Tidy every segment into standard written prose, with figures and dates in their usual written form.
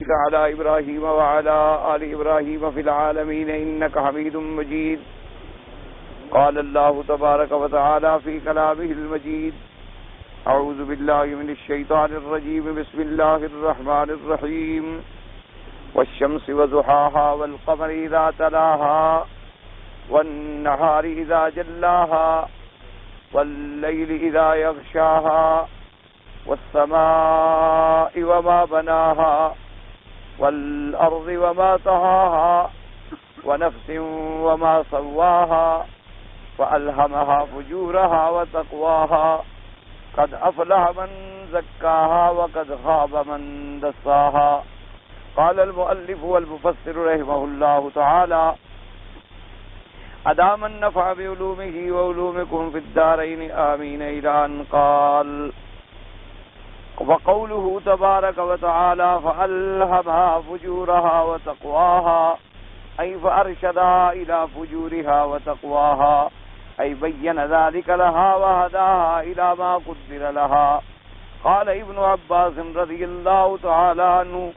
على إبراهيم وعلى آل إبراهيم في العالمين إنك حميد مجيد. قال الله تبارك وتعالى في كلامه المجيد: أعوذ بالله من الشيطان الرجيم. بسم الله الرحمن الرحيم. والشمس وضحاها والقمر إذا تلاها والنهار إذا جلاها والليل إذا يغشاها والسماء وما بناها والأرض وما طحاها ونفس وما سواها فألهمها فجورها وتقواها قد أفلح من زكاها وقد خاب من دساها. قال المؤلف والمفسر رحمه الله تعالى: أدام النفع بعلومه وعلومكم في الدارين آمين. إلى أن قال: وقوله تبارك وتعالى: فألهمها فجورها وتقواها، أي فأرشدها إلى فجورها وتقواها، أي بين ذلك لها وهداها إلى ما قدر لها. قال ابن عباس رضي الله تعالى عنه: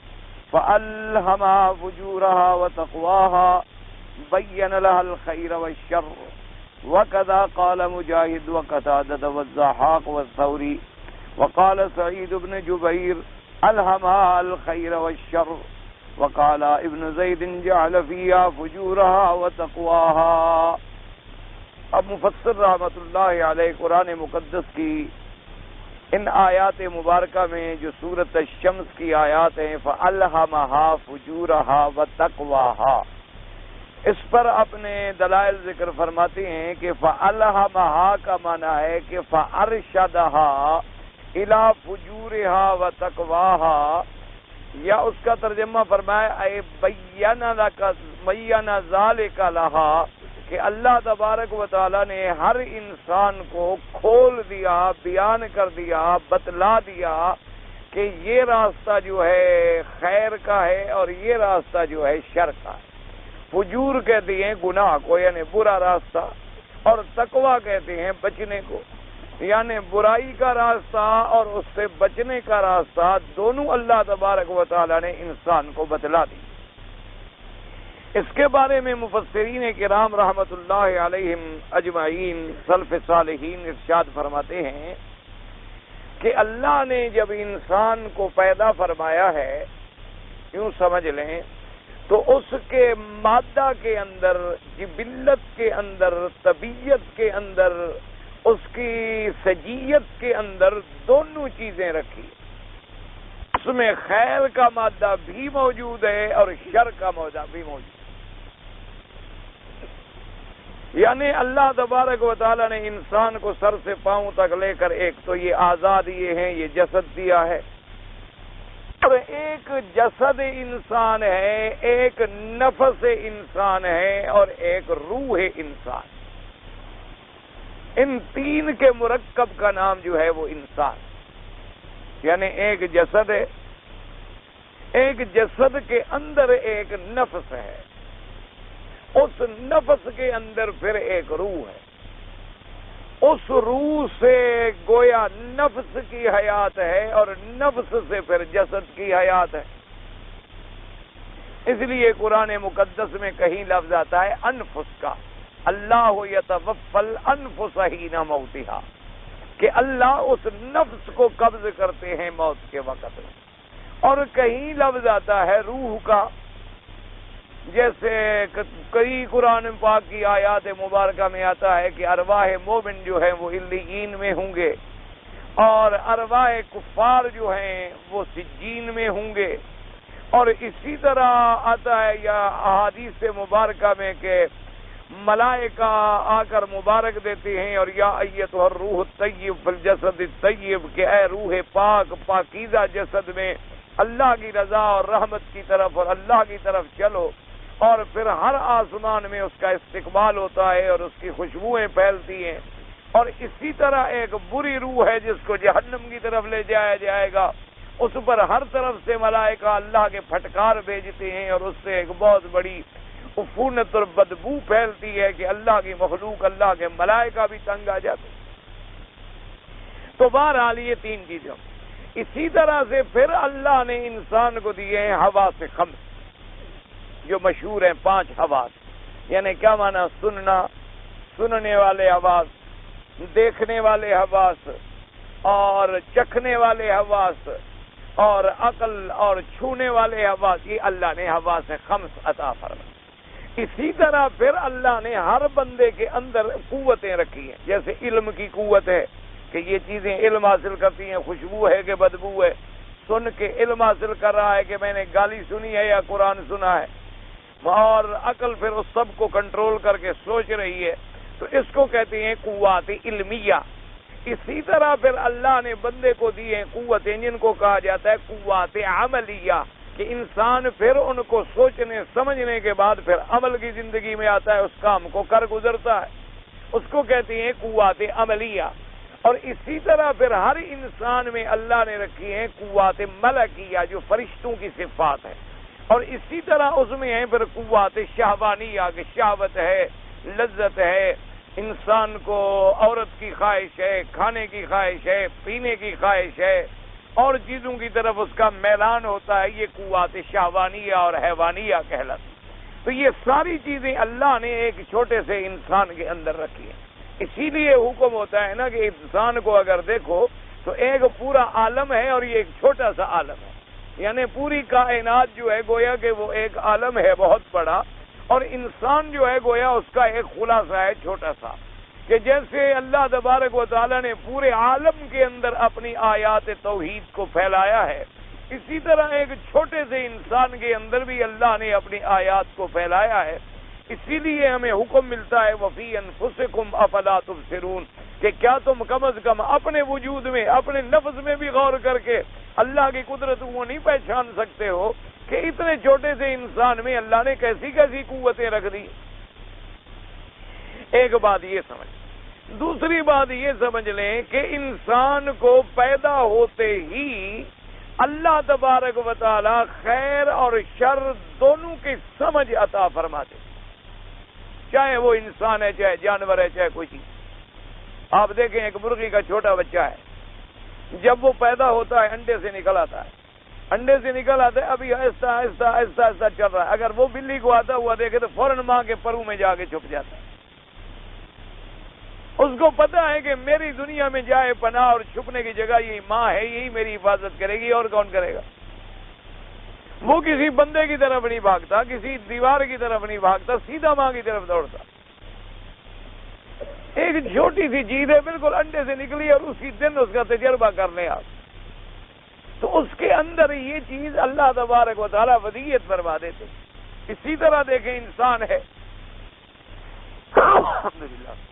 فألهمها فجورها وتقواها، بين لها الخير والشر. وكذا قال مجاهد وقتادة والضحاك والثوري. وقال سعيد بن جبير: ألهمها الخير والشر. وقال ابن زيد: جعل فيها فجورها وتقواها. اب مفسر رحمۃ اللہ علیہ قرآن مقدس کی ان آیات مبارکہ میں جو سورۃ الشمس کی آیات ہیں، فَأَلْهَمَهَا فُجُورَهَا وَتَقْوَاهَا، اس پر اپنے دلائل ذکر فرماتے ہیں کہ فَأَلْهَمَهَا کا معنی ہے کہ فَأَرْشَدَهَا إِلَى فُجُورِهَا وَتَقْوَاهَا، یا اس کا ترجمہ فرمائے اے بَيَّنَ ذَلِكَ لَهَا، کہ اللہ تبارک و تعالیٰ نے ہر انسان کو کھول دیا، بیان کر دیا، بتلا دیا کہ یہ راستہ جو ہے خیر کا ہے اور یہ راستہ جو ہے شر کا ہے۔ فجور کہتے ہیں گناہ کو، یعنی برا راستہ، اور تقویٰ کہتے ہیں بچنے کو، یعنی برائی کا راستہ اور اس سے بچنے کا راستہ، دونوں اللہ تبارک و تعالیٰ نے انسان کو بتلا دی۔ اس کے بارے میں مفسرین کرام رحمت اللہ علیہم اجمعین، سلف صالحین ارشاد فرماتے ہیں کہ اللہ نے جب انسان کو پیدا فرمایا ہے، یوں سمجھ لیں تو اس کے مادہ کے اندر، جبلت کے اندر، طبیعت کے اندر، اس کی سجیت کے اندر دونوں چیزیں رکھی۔ اس میں خیر کا مادہ بھی موجود ہے اور شر کا مادہ بھی موجود ہے، یعنی اللہ تبارک و تعالیٰ نے انسان کو سر سے پاؤں تک لے کر ایک تو یہ آزاد یہ ہیں، یہ جسد دیا ہے، اور ایک جسد انسان ہے، ایک نفس انسان ہے اور ایک روح انسان۔ ان تین کے مرکب کا نام جو ہے وہ انسان، یعنی ایک جسد ہے، ایک جسد کے اندر ایک نفس ہے، اس نفس کے اندر پھر ایک روح ہے، اس روح سے گویا نفس کی حیات ہے اور نفس سے پھر جسد کی حیات ہے۔ اس لیے قرآن مقدس میں کہیں لفظ آتا ہے انفس کا، اللہ یتوفی الانفس حین موتہا، کہ اللہ اس نفس کو قبض کرتے ہیں موت کے وقت میں۔ اور کہیں لفظ آتا ہے روح کا، جیسے کئی قرآن پاک کی آیات مبارکہ میں آتا ہے کہ ارواح مومن جو ہیں وہ علیین میں ہوں گے، اور ارواح کفار جو ہیں وہ سجین میں ہوں گے۔ اور اسی طرح آتا ہے یا احادیث مبارکہ میں کہ ملائکہ آ کر مبارک دیتے ہیں اور یا ایتھا الروح الطیب فی الجسد الطیب، کہ اے روح پاک پاکیزہ جسد میں اللہ کی رضا اور رحمت کی طرف اور اللہ کی طرف چلو۔ اور پھر ہر آسمان میں اس کا استقبال ہوتا ہے اور اس کی خوشبوئیں پھیلتی ہیں۔ اور اسی طرح ایک بری روح ہے جس کو جہنم کی طرف لے جایا جائے گا، اس پر ہر طرف سے ملائکہ اللہ کے پھٹکار بھیجتے ہیں اور اس سے ایک بہت بڑی عفونت اور بدبو پھیلتی ہے کہ اللہ کی مخلوق، اللہ کے ملائکہ بھی تنگ آ جاتے۔ تو بہرحال یہ تین چیزیں، اسی طرح سے پھر اللہ نے انسان کو دیے ہیں حواس خمس، جو مشہور ہیں 5 حواس. یعنی کیا معنی؟ سننا، سننے والے حواس، دیکھنے والے حواس، اور چکھنے والے حواس، اور عقل اور چھونے والے حواس. یہ اللہ نے حواس خمس عطا فرمائے. اسی طرح پھر اللہ نے ہر بندے کے اندر قوتیں رکھی ہیں. جیسے علم کی قوت ہے کہ یہ چیزیں علم حاصل کرتی ہیں، خوشبو ہے کہ بدبو ہے، سن کے علم حاصل کر رہا ہے کہ میں نے گالی سنی ہے یا قرآن سنا ہے. اور عقل پھر اس سب کو کنٹرول کر کے سوچ رہی ہے، تو اس کو کہتے ہیں قوت علمیہ. اسی طرح پھر اللہ نے بندے کو دی ہیں قوتیں جن کو کہا جاتا ہے قوت عملیہ، کہ انسان پھر ان کو سوچنے سمجھنے کے بعد پھر عمل کی زندگی میں آتا ہے، اس کام کو کر گزرتا ہے، اس کو کہتے ہیں قوت عملیہ. اور اسی طرح پھر ہر انسان میں اللہ نے رکھی ہیں قوت ملکیہ، جو فرشتوں کی صفات ہے. اور اسی طرح اس میں ہیں پھر قوت شہوانیہ، کہ شہوت ہے، لذت ہے، انسان کو عورت کی خواہش ہے، کھانے کی خواہش ہے، پینے کی خواہش ہے، اور چیزوں کی طرف اس کا میلان ہوتا ہے. یہ قوت شہوانیہ اور حیوانیہ کہلاتی. تو یہ ساری چیزیں اللہ نے ایک چھوٹے سے انسان کے اندر رکھی ہیں. اسی لیے حکم ہوتا ہے نا کہ انسان کو اگر دیکھو تو ایک پورا عالم ہے اور یہ ایک چھوٹا سا عالم ہے. یعنی پوری کائنات جو ہے گویا کہ وہ ایک عالم ہے بہت بڑا، اور انسان جو ہے گویا اس کا ایک خلاصہ ہے چھوٹا سا. کہ جیسے اللہ تبارک و تعالیٰ نے پورے عالم کے اندر اپنی آیات توحید کو پھیلایا ہے، اسی طرح ایک چھوٹے سے انسان کے اندر بھی اللہ نے اپنی آیات کو پھیلایا ہے. اسی لیے ہمیں حکم ملتا ہے وفی انفسکم افلا تبصرون، کہ کیا تم کم از کم اپنے وجود میں، اپنے نفس میں بھی غور کر کے اللہ کی قدرت وہ نہیں پہچان سکتے ہو کہ اتنے چھوٹے سے انسان میں اللہ نے کیسی کیسی قوتیں رکھ دی. ایک بات یہ سمجھ. دوسری بات یہ سمجھ لیں کہ انسان کو پیدا ہوتے ہی اللہ تبارک و تعالی خیر اور شر دونوں کی سمجھ عطا فرماتے، چاہے وہ انسان ہے، چاہے جانور ہے، چاہے کوئی چیز. آپ دیکھیں ایک مرغی کا چھوٹا بچہ ہے، جب وہ پیدا ہوتا ہے انڈے سے نکل آتا ہے، انڈے سے نکل آتا ہے، ابھی آہستہ آہستہ آہستہ آہستہ چل رہا ہے. اگر وہ بلی کو آتا ہوا دیکھے تو فوراً ماں کے پرو میں جا کے چھپ جاتا ہے. اس کو پتا ہے کہ میری دنیا میں جائے پناہ اور چھپنے کی جگہ یہی ماں ہے، یہی میری حفاظت کرے گی، اور کون کرے گا. وہ کسی بندے کی طرف نہیں بھاگتا، کسی دیوار کی طرف نہیں بھاگتا، سیدھا ماں کی طرف دوڑتا. ایک چھوٹی سی چیز ہے، بالکل انڈے سے نکلی، اور اسی دن اس کا تجربہ کر لیں آپ، تو اس کے اندر یہ چیز اللہ تبارک و تعالیٰ ودیت فرما دیتے. اسی طرح دیکھیں انسان ہے، الحمدللہ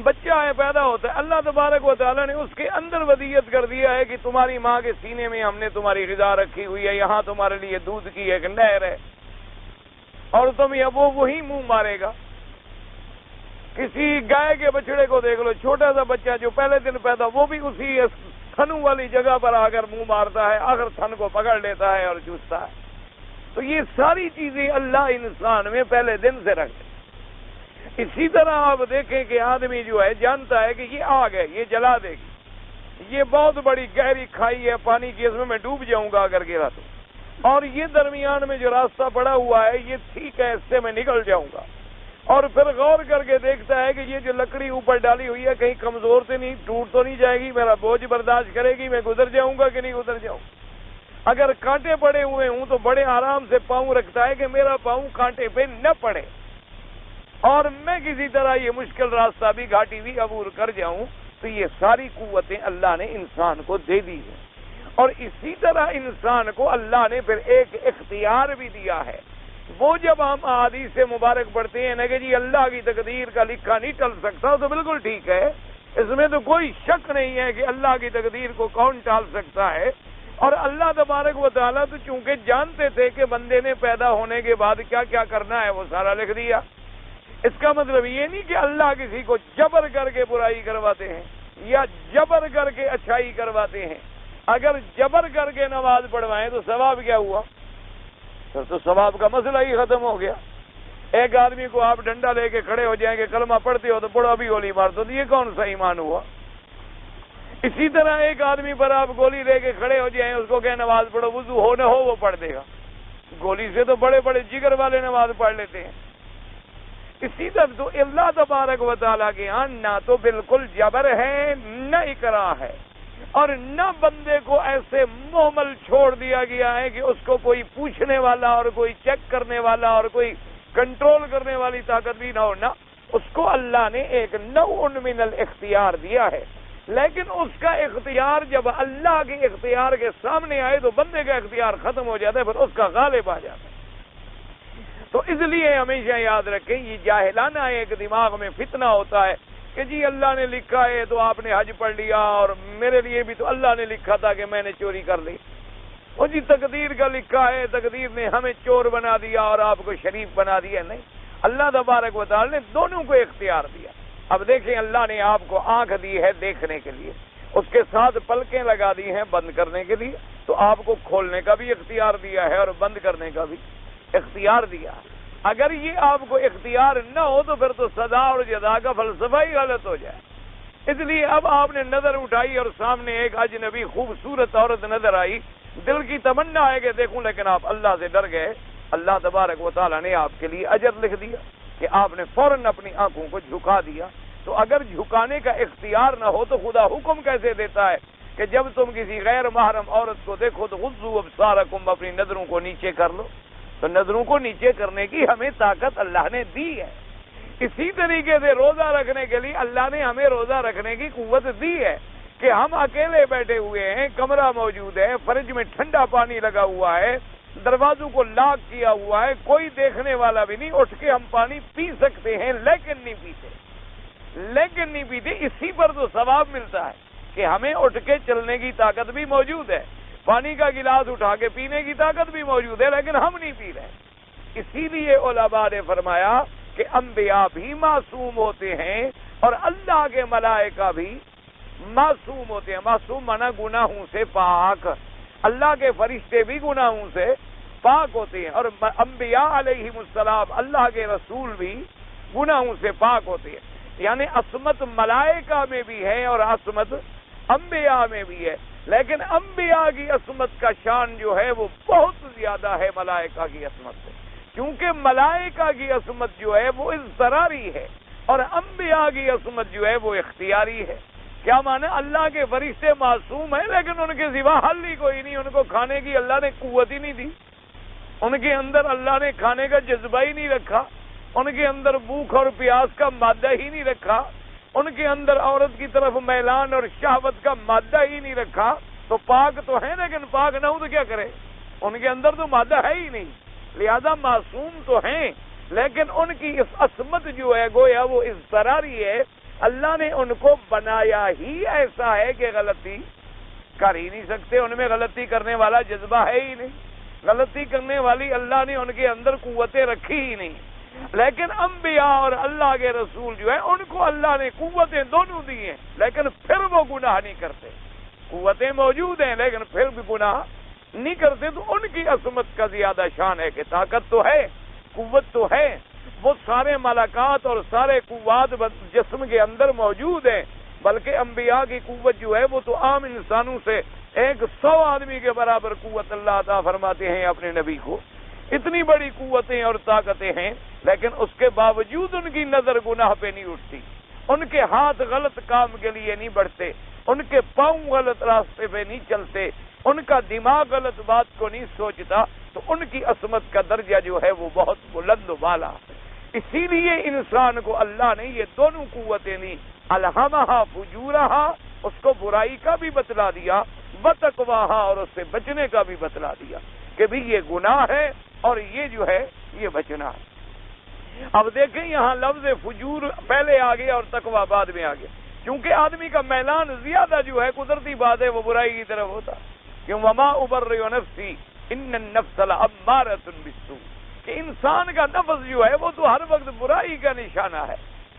بچہ ہے، پیدا ہوتا ہے، اللہ تبارک و تعالیٰ نے اس کے اندر ودیت کر دیا ہے کہ تمہاری ماں کے سینے میں ہم نے تمہاری غذا رکھی ہوئی ہے، یہاں تمہارے لیے دودھ کی ایک نہر ہے، اور تم یہ وہی منہ مارے گا. کسی گائے کے بچڑے کو دیکھ لو، چھوٹا سا بچہ جو پہلے دن پیدا، وہ بھی اسی تھنوں والی جگہ پر آ کر منہ مارتا ہے، آخر تھن کو پکڑ لیتا ہے اور چوستا ہے. تو یہ ساری چیزیں اللہ انسان میں پہلے دن سے رکھتے. اسی طرح آپ دیکھیں کہ آدمی جو ہے جانتا ہے کہ یہ آگ ہے، یہ جلا دے گی، یہ بہت بڑی گہری کھائی ہے پانی کی، اس میں ڈوب جاؤں گا اگر گرا تو، اور یہ درمیان میں جو راستہ پڑا ہوا ہے یہ ٹھیک ہے، اس سے میں نکل جاؤں گا. اور پھر غور کر کے دیکھتا ہے کہ یہ جو لکڑی اوپر ڈالی ہوئی ہے کہیں کمزور تو نہیں، ٹوٹ تو نہیں جائے گی، میرا بوجھ برداشت کرے گی، میں گزر جاؤں گا کہ نہیں گزر جاؤں. اگر کانٹے پڑے ہوئے ہوں تو بڑے آرام سے پاؤں رکھتا ہے کہ میرا پاؤں کانٹے پہ نہ پڑے، اور میں کسی طرح یہ مشکل راستہ بھی گھاٹی بھی عبور کر جاؤں. تو یہ ساری قوتیں اللہ نے انسان کو دے دی ہیں. اور اسی طرح انسان کو اللہ نے پھر ایک اختیار بھی دیا ہے. وہ جب ہم احادیث سے مبارک پڑھتے ہیں نا کہ جی اللہ کی تقدیر کا لکھا نہیں ٹل سکتا، تو بالکل ٹھیک ہے، اس میں تو کوئی شک نہیں ہے کہ اللہ کی تقدیر کو کون ٹال سکتا ہے. اور اللہ تبارک و تعالیٰ تو چونکہ جانتے تھے کہ بندے نے پیدا ہونے کے بعد کیا کیا کرنا ہے، وہ سارا لکھ دیا. اس کا مطلب یہ نہیں کہ اللہ کسی کو جبر کر کے برائی کرواتے ہیں یا جبر کر کے اچھائی کرواتے ہیں. اگر جبر کر کے نماز پڑھوائیں تو ثواب کیا ہوا؟ تو ثواب کا مسئلہ ہی ختم ہو گیا. ایک آدمی کو آپ ڈنڈا لے کے کھڑے ہو جائیں گے، کلمہ پڑھتے ہو تو پڑھو ابھی گولی مار دو، تو یہ کون سا ایمان ہوا؟ اسی طرح ایک آدمی پر آپ گولی لے کے کھڑے ہو جائیں، اس کو کہ نماز پڑھو، وضو ہو نہ ہو وہ پڑھ دے گا۔ گولی سے تو بڑے بڑے جگر والے نماز پڑھ لیتے ہیں۔ اسی طرح تو اللہ تبارک و تعالیٰ کے ہاں نہ تو بالکل جبر ہے، نہ اکراہ ہے، اور نہ بندے کو ایسے محمل چھوڑ دیا گیا ہے کہ اس کو کوئی پوچھنے والا اور کوئی چیک کرنے والا اور کوئی کنٹرول کرنے والی طاقت بھی نہ ہو۔ نہ، اس کو اللہ نے ایک نوع من الاختیار دیا ہے، لیکن اس کا اختیار جب اللہ کے اختیار کے سامنے آئے تو بندے کا اختیار ختم ہو جاتا ہے، پھر اس کا غالب آ جاتا ہے۔ تو اس لیے ہمیشہ یاد رکھیں، یہ جاہلانہ ایک دماغ میں فتنہ ہوتا ہے کہ جی اللہ نے لکھا ہے تو آپ نے حج پڑھ لیا، اور میرے لیے بھی تو اللہ نے لکھا تھا کہ میں نے چوری کر لی، اور جی تقدیر کا لکھا ہے، تقدیر نے ہمیں چور بنا دیا اور آپ کو شریف بنا دیا۔ نہیں، اللہ تبارک و تعالی نے دونوں کو اختیار دیا۔ اب دیکھیں، اللہ نے آپ کو آنکھ دی ہے دیکھنے کے لیے، اس کے ساتھ پلکیں لگا دی ہیں بند کرنے کے لیے، تو آپ کو کھولنے کا بھی اختیار دیا ہے اور بند کرنے کا بھی اختیار دیا۔ اگر یہ آپ کو اختیار نہ ہو تو پھر تو سزا اور جزا کا فلسفہ ہی غلط ہو جائے۔ اس لیے اب آپ نے نظر اٹھائی اور سامنے ایک اجنبی خوبصورت عورت نظر آئی، دل کی تمنا ہے کہ دیکھوں، لیکن آپ اللہ سے ڈر گئے، اللہ تبارک و تعالیٰ نے آپ کے لیے اجر لکھ دیا کہ آپ نے فوراً اپنی آنکھوں کو جھکا دیا۔ تو اگر جھکانے کا اختیار نہ ہو تو خدا حکم کیسے دیتا ہے کہ جب تم کسی غیر محرم عورت کو دیکھو تو غضوا ابصارکم، اپنی نظروں کو نیچے کر لو؟ تو نظروں کو نیچے کرنے کی ہمیں طاقت اللہ نے دی ہے۔ اسی طریقے سے روزہ رکھنے کے لیے اللہ نے ہمیں روزہ رکھنے کی قوت دی ہے کہ ہم اکیلے بیٹھے ہوئے ہیں، کمرہ موجود ہے، فریج میں ٹھنڈا پانی لگا ہوا ہے، دروازوں کو لاک کیا ہوا ہے، کوئی دیکھنے والا بھی نہیں، اٹھ کے ہم پانی پی سکتے ہیں، لیکن نہیں پیتے۔ اسی پر تو ثواب ملتا ہے کہ ہمیں اٹھ کے چلنے کی طاقت بھی موجود ہے، پانی کا گلاس اٹھا کے پینے کی طاقت بھی موجود ہے، لیکن ہم نہیں پی رہے۔ اسی لیے علماء نے فرمایا کہ انبیاء بھی معصوم ہوتے ہیں اور اللہ کے ملائکہ بھی معصوم ہوتے ہیں۔ معصوم مانا گناہوں سے پاک، اللہ کے فرشتے بھی گناہوں سے پاک ہوتے ہیں، اور انبیاء علیہم السلام، اللہ کے رسول بھی گناہوں سے پاک ہوتے ہیں۔ یعنی عصمت ملائکہ میں بھی ہے اور عصمت انبیاء میں بھی ہے، لیکن انبیاء کی عصمت کا شان جو ہے وہ بہت زیادہ ہے ملائکہ کی عصمت سے، کیونکہ ملائکہ کی عصمت جو ہے وہ اضطراری ہے اور انبیاء کی عصمت جو ہے وہ اختیاری ہے۔ کیا معنی؟ اللہ کے فرشتے معصوم ہیں لیکن ان کے سوا حل ہی کوئی نہیں، ان کو کھانے کی اللہ نے قوت ہی نہیں دی، ان کے اندر اللہ نے کھانے کا جذبہ ہی نہیں رکھا، ان کے اندر بھوک اور پیاس کا مادہ ہی نہیں رکھا، ان کے اندر عورت کی طرف میلان اور شہوت کا مادہ ہی نہیں رکھا۔ تو پاک تو ہیں، لیکن پاک نہ ہو تو کیا کرے؟ ان کے اندر تو مادہ ہے ہی نہیں، لہذا معصوم تو ہیں، لیکن ان کی اس عصمت جو ہے گویا وہ اضطراری ہے۔ اللہ نے ان کو بنایا ہی ایسا ہے کہ غلطی کر ہی نہیں سکتے، ان میں غلطی کرنے والا جذبہ ہے ہی نہیں، غلطی کرنے والی اللہ نے ان کے اندر قوتیں رکھی ہی نہیں۔ لیکن انبیاء اور اللہ کے رسول جو ہے ان کو اللہ نے قوتیں دونوں دی ہیں، لیکن پھر وہ گناہ نہیں کرتے، قوتیں موجود ہیں لیکن پھر بھی گناہ نہیں کرتے۔ تو ان کی عصمت کا زیادہ شان ہے کہ طاقت تو ہے، قوت تو ہے، وہ سارے ملکات اور سارے قوات جسم کے اندر موجود ہیں، بلکہ انبیاء کی قوت جو ہے وہ تو عام انسانوں سے 100 آدمی کے برابر قوت اللہ عطا فرماتے ہیں اپنے نبی کو۔ اتنی بڑی قوتیں اور طاقتیں ہیں، لیکن اس کے باوجود ان کی نظر گناہ پہ نہیں اٹھتی، ان کے ہاتھ غلط کام کے لیے نہیں بڑھتے، ان کے پاؤں غلط راستے پہ نہیں چلتے، ان کا دماغ غلط بات کو نہیں سوچتا، تو ان کی عصمت کا درجہ جو ہے وہ بہت بلند و بالا۔ اسی لیے انسان کو اللہ نے یہ دونوں قوتیں دی، الہمہا فجورہا، اس کو برائی کا بھی بتلا دیا، وتقواہا، اور اس سے بچنے کا بھی بتلا دیا کہ بھی یہ گناہ ہے اور یہ جو ہے یہ بچنا ہے۔ اب دیکھیں یہاں لفظ فجور پہلے آ گیا اور تقوی بعد میں آ گیا، کیونکہ آدمی کا میلان زیادہ جو ہے قدرتی بات ہے وہ برائی کی طرف ہوتا، کیوں وما ابرئ نفسی ان النفس لامارۃ بالسوء، کہ انسان کا نفس جو ہے وہ تو ہر وقت برائی کا نشانہ ہے،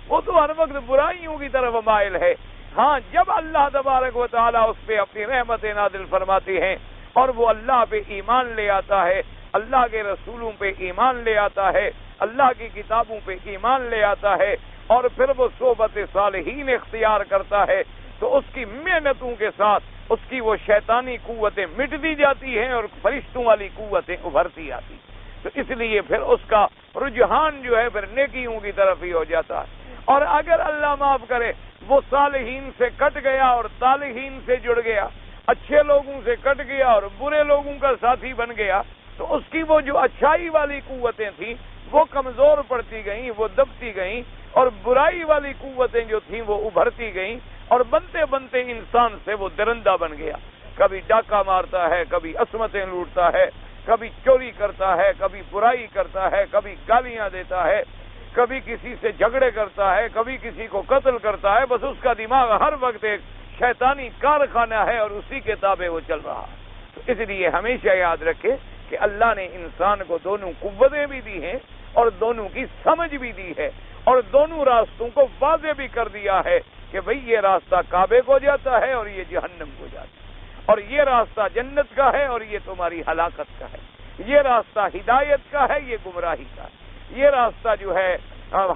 وہ تو ہر وقت برائیوں کی طرف مائل ہے۔ ہاں، جب اللہ تبارک و تعالیٰ اس پہ اپنی رحمت نازل فرماتے ہیں اور وہ اللہ پہ ایمان لے آتا ہے، اللہ کے رسولوں پہ ایمان لے آتا ہے، اللہ کی کتابوں پہ ایمان لے آتا ہے، اور پھر وہ صحبت صالحین اختیار کرتا ہے، تو اس کی محنتوں کے ساتھ اس کی وہ شیطانی قوتیں مٹتی جاتی ہیں اور فرشتوں والی قوتیں ابھرتی آتی. تو اس لیے پھر اس کا رجحان جو ہے پھر نیکیوں کی طرف ہی ہو جاتا ہے. اور اگر اللہ معاف کرے وہ صالحین سے کٹ گیا اور طالحین سے جڑ گیا، اچھے لوگوں سے کٹ گیا اور برے لوگوں کا ساتھی بن گیا، تو اس کی وہ جو اچھائی والی قوتیں تھیں وہ کمزور پڑتی گئیں، وہ دبتی گئیں، اور برائی والی قوتیں جو تھیں وہ ابھرتی گئیں، اور بنتے بنتے انسان سے وہ درندہ بن گیا. کبھی ڈاکہ مارتا ہے، کبھی عصمتیں لوٹتا ہے، کبھی چوری کرتا ہے، کبھی برائی کرتا ہے، کبھی گالیاں دیتا ہے، کبھی کسی سے جھگڑے کرتا ہے، کبھی کسی کو قتل کرتا ہے. بس اس کا دماغ ہر وقت ایک شیطانی کارخانہ ہے اور اسی کے تابع وہ چل رہا. تو اس لیے ہمیشہ یاد رکھے کہ اللہ نے انسان کو دونوں قوتیں بھی دی ہیں اور دونوں کی سمجھ بھی دی ہے، اور دونوں راستوں کو واضح بھی کر دیا ہے کہ بھئی یہ راستہ کعبے کو جاتا ہے اور یہ جہنم کو جاتا ہے، اور یہ راستہ جنت کا ہے اور یہ تمہاری ہلاکت کا ہے، یہ راستہ ہدایت کا ہے، یہ گمراہی کا ہے، یہ راستہ جو ہے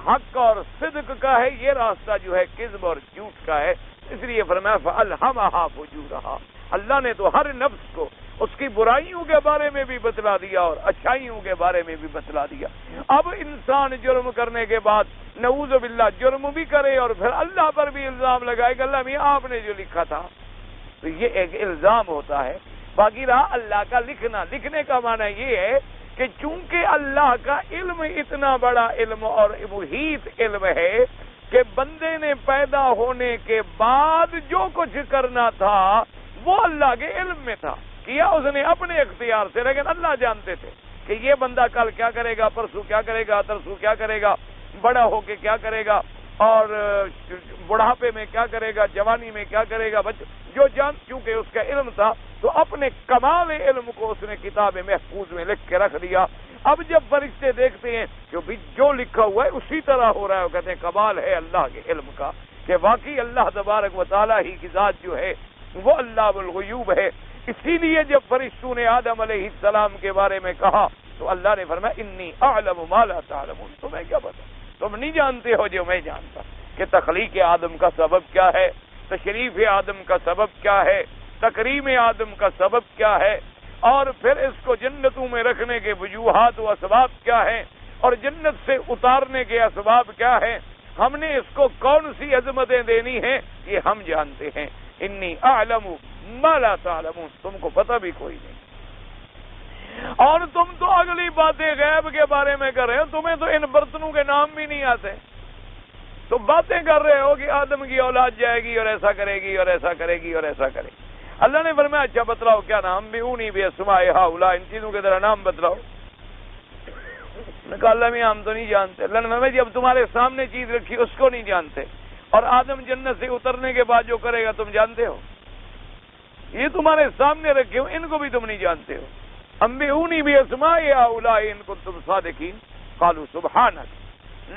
حق اور صدق کا ہے، یہ راستہ جو ہے کذب اور جھوٹ کا ہے. اس لیے فرمایا فَأَلْهَمَهَا فُجُورَهَا، اللہ نے تو ہر نفس کو اس کی برائیوں کے بارے میں بھی بتلا دیا اور اچھائیوں کے بارے میں بھی بتلا دیا. اب انسان جرم کرنے کے بعد نعوذ باللہ جرم بھی کرے اور پھر اللہ پر بھی الزام لگائے کہ اللہ میاں آپ نے جو لکھا تھا، تو یہ ایک الزام ہوتا ہے. باقی رہا اللہ کا لکھنا، لکھنے کا معنی یہ ہے کہ چونکہ اللہ کا علم اتنا بڑا علم اور محیط علم ہے کہ بندے نے پیدا ہونے کے بعد جو کچھ کرنا تھا وہ اللہ کے علم میں تھا، کیا اس نے اپنے اختیار سے، لیکن اللہ جانتے تھے کہ یہ بندہ کل کیا کرے گا، پرسوں کیا کرے گا، ترسوں کیا کرے گا، بڑا ہو کے کیا کرے گا، اور بڑھاپے میں کیا کرے گا، جوانی میں کیا کرے گا. جو جان چونکہ اس کا علم تھا تو اپنے کمال علم کو اس نے کتاب محفوظ میں لکھ کے رکھ دیا. اب جب فرشتے دیکھتے ہیں کہ جو لکھا ہوا ہے اسی طرح ہو رہا ہے، وہ کہتے ہیں کمال ہے اللہ کے علم کا کہ واقعی اللہ تبارک و تعالیٰ ہی کی ذات جو ہے وہ اللہ الغیوب ہے. اسی لیے جب فرشتوں نے آدم علیہ السلام کے بارے میں کہا تو اللہ نے فرمایا انی اعلم ما لا تعلمون، تمہیں کیا پتا، تم نہیں جانتے ہو جو میں جانتا، کہ تخلیق آدم کا سبب کیا ہے، تشریف آدم کا سبب کیا ہے، تکریم آدم کا سبب کیا ہے، اور پھر اس کو جنتوں میں رکھنے کے وجوہات و اسباب کیا ہیں، اور جنت سے اتارنے کے اسباب کیا ہیں، ہم نے اس کو کون سی عظمتیں دینی ہیں، یہ ہم جانتے ہیں. انی اعلم ما لا تعلمون، تم کو پتہ بھی کوئی نہیں، اور تم تو اگلی باتیں غیب کے بارے میں کر رہے ہو، تمہیں تو ان برتنوں کے نام بھی نہیں آتے، تو باتیں کر رہے ہو کہ آدم کی اولاد جائے گی اور ایسا کرے گی اور ایسا کرے گی اور ایسا کرے گی. اللہ نے فرمایا اچھا بتلاؤ کیا نام بھی اونی بھی اسماء ہؤلاء، ان چیزوں کے ذرا نام بتلاؤ. کہا اللہ میں ہم تو نہیں جانتے. اللہ نے فرمایا جب تمہارے سامنے چیز رکھی اس کو نہیں جانتے، اور آدم جنت سے اترنے کے بعد جو کرے گا تم جانتے ہو، یہ تمہارے سامنے رکھے ہو ان کو بھی تم نہیں جانتے ہو. انبئونی باسماء ہؤلاء ان کنتم صادقین قالوا سبحانک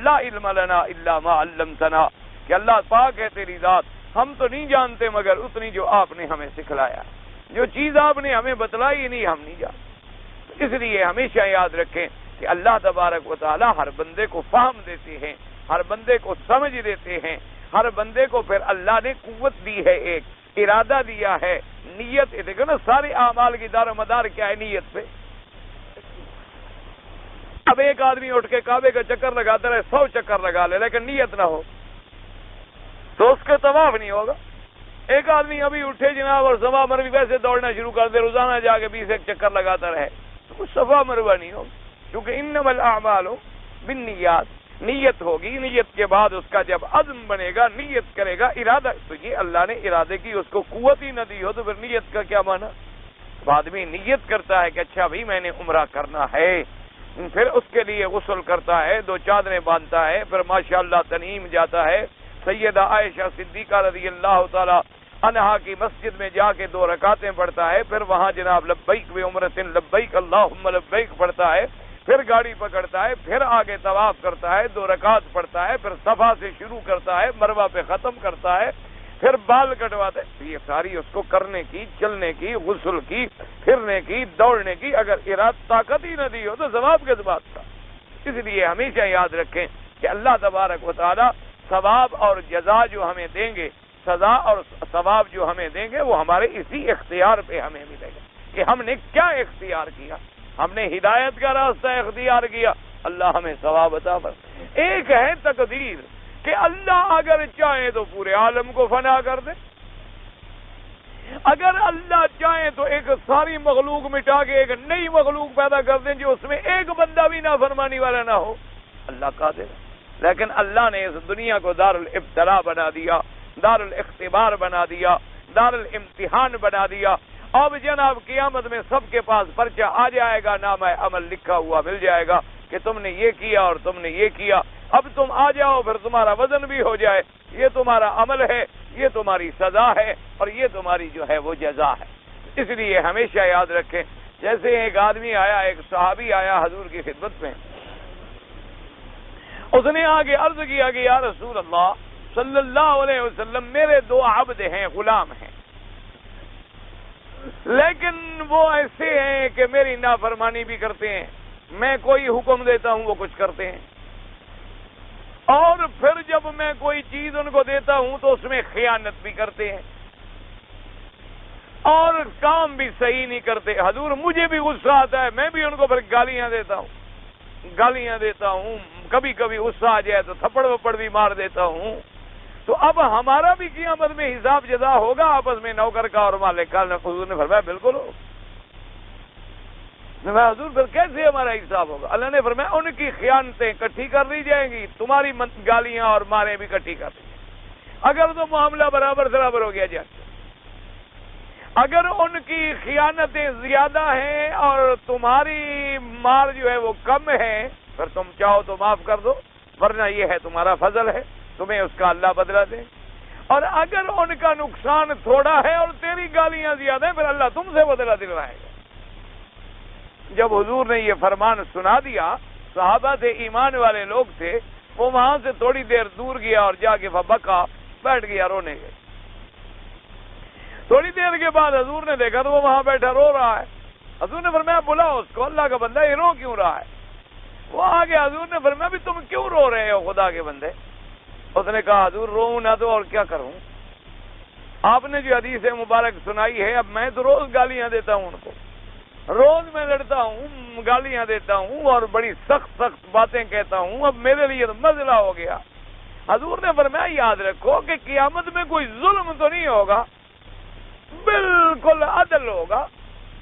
لا علم لنا الا ما علمتنا، کہ اللہ پاک ہے تیری ذات، ہم تو نہیں جانتے مگر اتنی جو آپ نے ہمیں سکھلایا، جو چیز آپ نے ہمیں بتلائی نہیں ہم نہیں جانتے. اس لیے ہمیشہ یاد رکھیں کہ اللہ تبارک و تعالی ہر بندے کو فہم دیتے ہیں، ہر بندے کو سمجھ دیتے ہیں، ہر بندے کو پھر اللہ نے قوت دی ہے، ایک ارادہ دیا ہے، نیت. دیکھو نا سارے اعمال کی دار و مدار کیا ہے، نیت پہ. اب ایک آدمی اٹھ کے کعبے کا چکر لگاتا رہے، 100 چکر لگا لے، لیکن نیت نہ ہو تو اس کا طواف نہیں ہوگا. ایک آدمی ابھی اٹھے جناب اور صفا مروہ ویسے دوڑنا شروع کر دے، روزانہ جا کے 20 چکر لگاتا رہے، تو کچھ صفا مروہ نہیں ہوگا، کیونکہ انما الاعمال بالنیات، نیت ہوگی. نیت کے بعد اس کا جب عزم بنے گا، نیت کرے گا، ارادہ، تو یہ اللہ نے ارادے کی اس کو قوت ہی نہ دی ہو تو پھر نیت کا کیا معنی. آدمی نیت کرتا ہے کہ اچھا بھائی میں نے عمرہ کرنا ہے، پھر اس کے لیے غسل کرتا ہے، 2 چادریں باندھتا ہے، پھر ماشاءاللہ تنعیم جاتا ہے، سیدہ عائشہ صدیقہ رضی اللہ تعالی عنہا کی مسجد میں جا کے 2 رکعتیں پڑھتا ہے، پھر وہاں جناب لبیک بعمرۃ لبیک اللہم لبیک پڑھتا ہے، پھر گاڑی پکڑتا ہے، پھر آگے طواف کرتا ہے، 2 رکعت پڑھتا ہے، پھر صفا سے شروع کرتا ہے، مروہ پہ ختم کرتا ہے، پھر بال کٹواتا ہے. یہ ساری اس کو کرنے کی، چلنے کی، غسل کی، پھرنے کی، دوڑنے کی اگر ارادہ طاقت ہی نہ دی ہو تو ثواب کس بات کا. اس لیے ہمیشہ یاد رکھیں کہ اللہ تبارک و تعالی ثواب اور جزا جو ہمیں دیں گے سزا اور ثواب جو ہمیں دیں گے وہ ہمارے اسی اختیار پہ ہمیں ملے گا کہ ہم نے کیا اختیار کیا. ہم نے ہدایت کا راستہ اختیار کیا، اللہ ہمیں ثواب عطا فرمائے. ایک ہے تقدیر کہ اللہ اگر چاہے تو پورے عالم کو فنا کر دے، اگر اللہ چاہے تو ایک ساری مخلوق مٹا کے ایک نئی مخلوق پیدا کر دیں جو اس میں ایک بندہ بھی نافرمانی والا نہ ہو. اللہ قادر ہے. لیکن اللہ نے اس دنیا کو دار الابتلاء بنا دیا، دار الاختبار بنا دیا، دار الامتحان بنا دیا. اب جناب قیامت میں سب کے پاس پرچہ آ جائے گا، نامہ عمل لکھا ہوا مل جائے گا کہ تم نے یہ کیا اور تم نے یہ کیا. اب تم آ جاؤ، پھر تمہارا وزن بھی ہو جائے. یہ تمہارا عمل ہے، یہ تمہاری سزا ہے، اور یہ تمہاری جو ہے وہ جزا ہے. اس لیے ہمیشہ یاد رکھیں، جیسے ایک آدمی آیا، ایک صحابی آیا حضور کی خدمت میں، اس نے آگے عرض کیا کہ یا رسول اللہ صلی اللہ علیہ وسلم، میرے 2 عبد ہیں، غلام ہیں، لیکن وہ ایسے ہیں کہ میری نافرمانی بھی کرتے ہیں. میں کوئی حکم دیتا ہوں وہ کچھ کرتے ہیں، اور پھر جب میں کوئی چیز ان کو دیتا ہوں تو اس میں خیانت بھی کرتے ہیں اور کام بھی صحیح نہیں کرتے. حضور مجھے بھی غصہ آتا ہے، میں بھی ان کو پھر گالیاں دیتا ہوں، کبھی کبھی غصہ آ جائے تو تھپڑ وپڑ بھی مار دیتا ہوں. تو اب ہمارا بھی قیامت میں حساب جزا ہوگا آپس میں، نوکر کا اور مالک کا. حضور نے فرمایا بالکل ہو. میں حضور پھر کیسے ہمارا حساب ہوگا؟ اللہ نے فرمایا ان کی خیانتیں اکٹھی کر دی جائیں گی، تمہاری گالیاں اور ماریں بھی اکٹھی کر دی جائیں گی. اگر تو معاملہ برابر ہو گیا جاتا، اگر ان کی خیانتیں زیادہ ہیں اور تمہاری مار جو ہے وہ کم ہے، پھر تم چاہو تو معاف کر دو، ورنہ یہ ہے تمہارا فضل ہے، تمہیں اس کا اللہ بدلہ دے. اور اگر ان کا نقصان تھوڑا ہے اور تیری گالیاں زیادہ ہیں، پھر اللہ تم سے بدلہ دلوائے گا. جب حضور نے یہ فرمان سنا دیا، صحابہ تھے، ایمان والے لوگ تھے، وہ وہاں سے تھوڑی دیر دور گیا اور جا کے بکا، بیٹھ گیا رونے گئے. تھوڑی دیر کے بعد حضور نے دیکھا تو وہ وہاں بیٹھا رو رہا ہے. حضور نے فرمایا بلاؤ اس کو، اللہ کا بندہ یہ رو کیوں رہا ہے؟ وہ آگے حضور نے فرمایا بھی تم کیوں رو رہے ہو خدا کے بندے؟ اس نے کہا حضور رو نہ تو اور کیا کروں، آپ نے جو حدیث مبارک سنائی ہے، اب میں تو روز گالیاں دیتا ہوں ان کو، روز میں لڑتا ہوں، گالیاں دیتا ہوں اور بڑی سخت باتیں کہتا ہوں، اب میرے لیے تو مسئلہ ہو گیا. حضور نے فرمایا یاد رکھو کہ قیامت میں کوئی ظلم تو نہیں ہوگا، بالکل عدل ہوگا،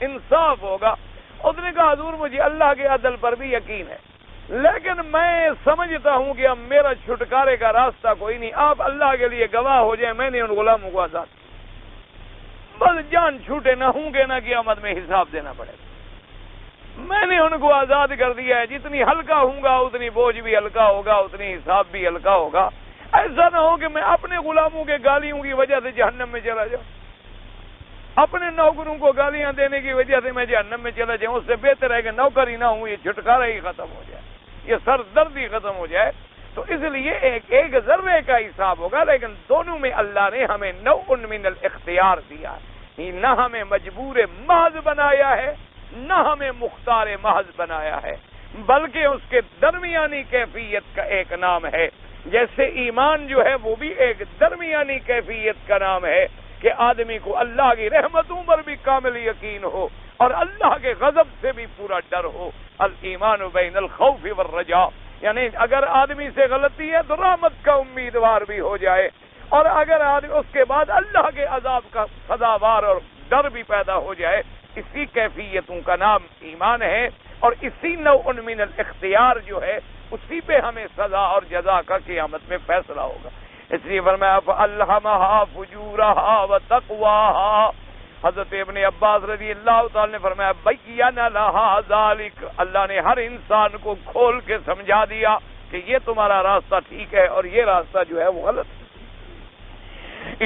انصاف ہوگا. اس نے کہا حضور مجھے اللہ کے عدل پر بھی یقین ہے، لیکن میں سمجھتا ہوں کہ اب میرا چھٹکارے کا راستہ کوئی نہیں، آپ اللہ کے لیے گواہ ہو جائیں، میں نے ان غلاموں کو آزاد، بس جان چھوٹے نہ ہوں گے نہ قیامت میں حساب دینا پڑے گا. میں نے ان کو آزاد کر دیا ہے، جتنی ہلکا ہوں گا اتنی بوجھ بھی ہلکا ہوگا، اتنی حساب بھی ہلکا ہوگا. ایسا نہ ہو کہ میں اپنے غلاموں کے گالیوں کی وجہ سے جہنم میں چلا جاؤں، اپنے نوکروں کو گالیاں دینے کی وجہ سے میں جہنم میں چلا جاؤں. اس سے بہتر ہے کہ نوکر ہی نہ ہوں، یہ چھٹکارا ہی ختم ہو جائے، یہ سر درد ہی ختم ہو جائے. تو اس لیے ایک ذرے کا حساب ہوگا، لیکن دونوں میں اللہ نے ہمیں نوع من الاختیار دیا ہے، نہ ہمیں مجبور محض بنایا ہے، نہ ہمیں مختار محض بنایا ہے، بلکہ اس کے درمیانی کیفیت کا ایک نام ہے. جیسے ایمان جو ہے وہ بھی ایک درمیانی کیفیت کا نام ہے کہ آدمی کو اللہ کی رحمتوں پر بھی کامل یقین ہو اور اللہ کے غضب سے بھی پورا ڈر ہو. الایمان بین الخوف والرجاء، یعنی اگر آدمی سے غلطی ہے تو رحمت کا امیدوار بھی ہو جائے، اور اگر آدمی اس کے بعد اللہ کے عذاب کا سزاوار اور ڈر بھی پیدا ہو جائے. اسی کیفیتوں کا نام ایمان ہے، اور اسی نوع من الاختیار جو ہے اسی پہ ہمیں سزا اور جزا کا قیامت میں فیصلہ ہوگا. اس لیے فرمایا فَأَلْهَمَهَا فُجُورَهَا وَتَقْوَاهَا. حضرت ابن عباس رضی اللہ تعالی نے فرمایا بَيَّنَ لَهَا ذَلِكَ، اللہ نے ہر انسان کو کھول کے سمجھا دیا کہ یہ تمہارا راستہ ٹھیک ہے اور یہ راستہ جو ہے وہ غلط ہے.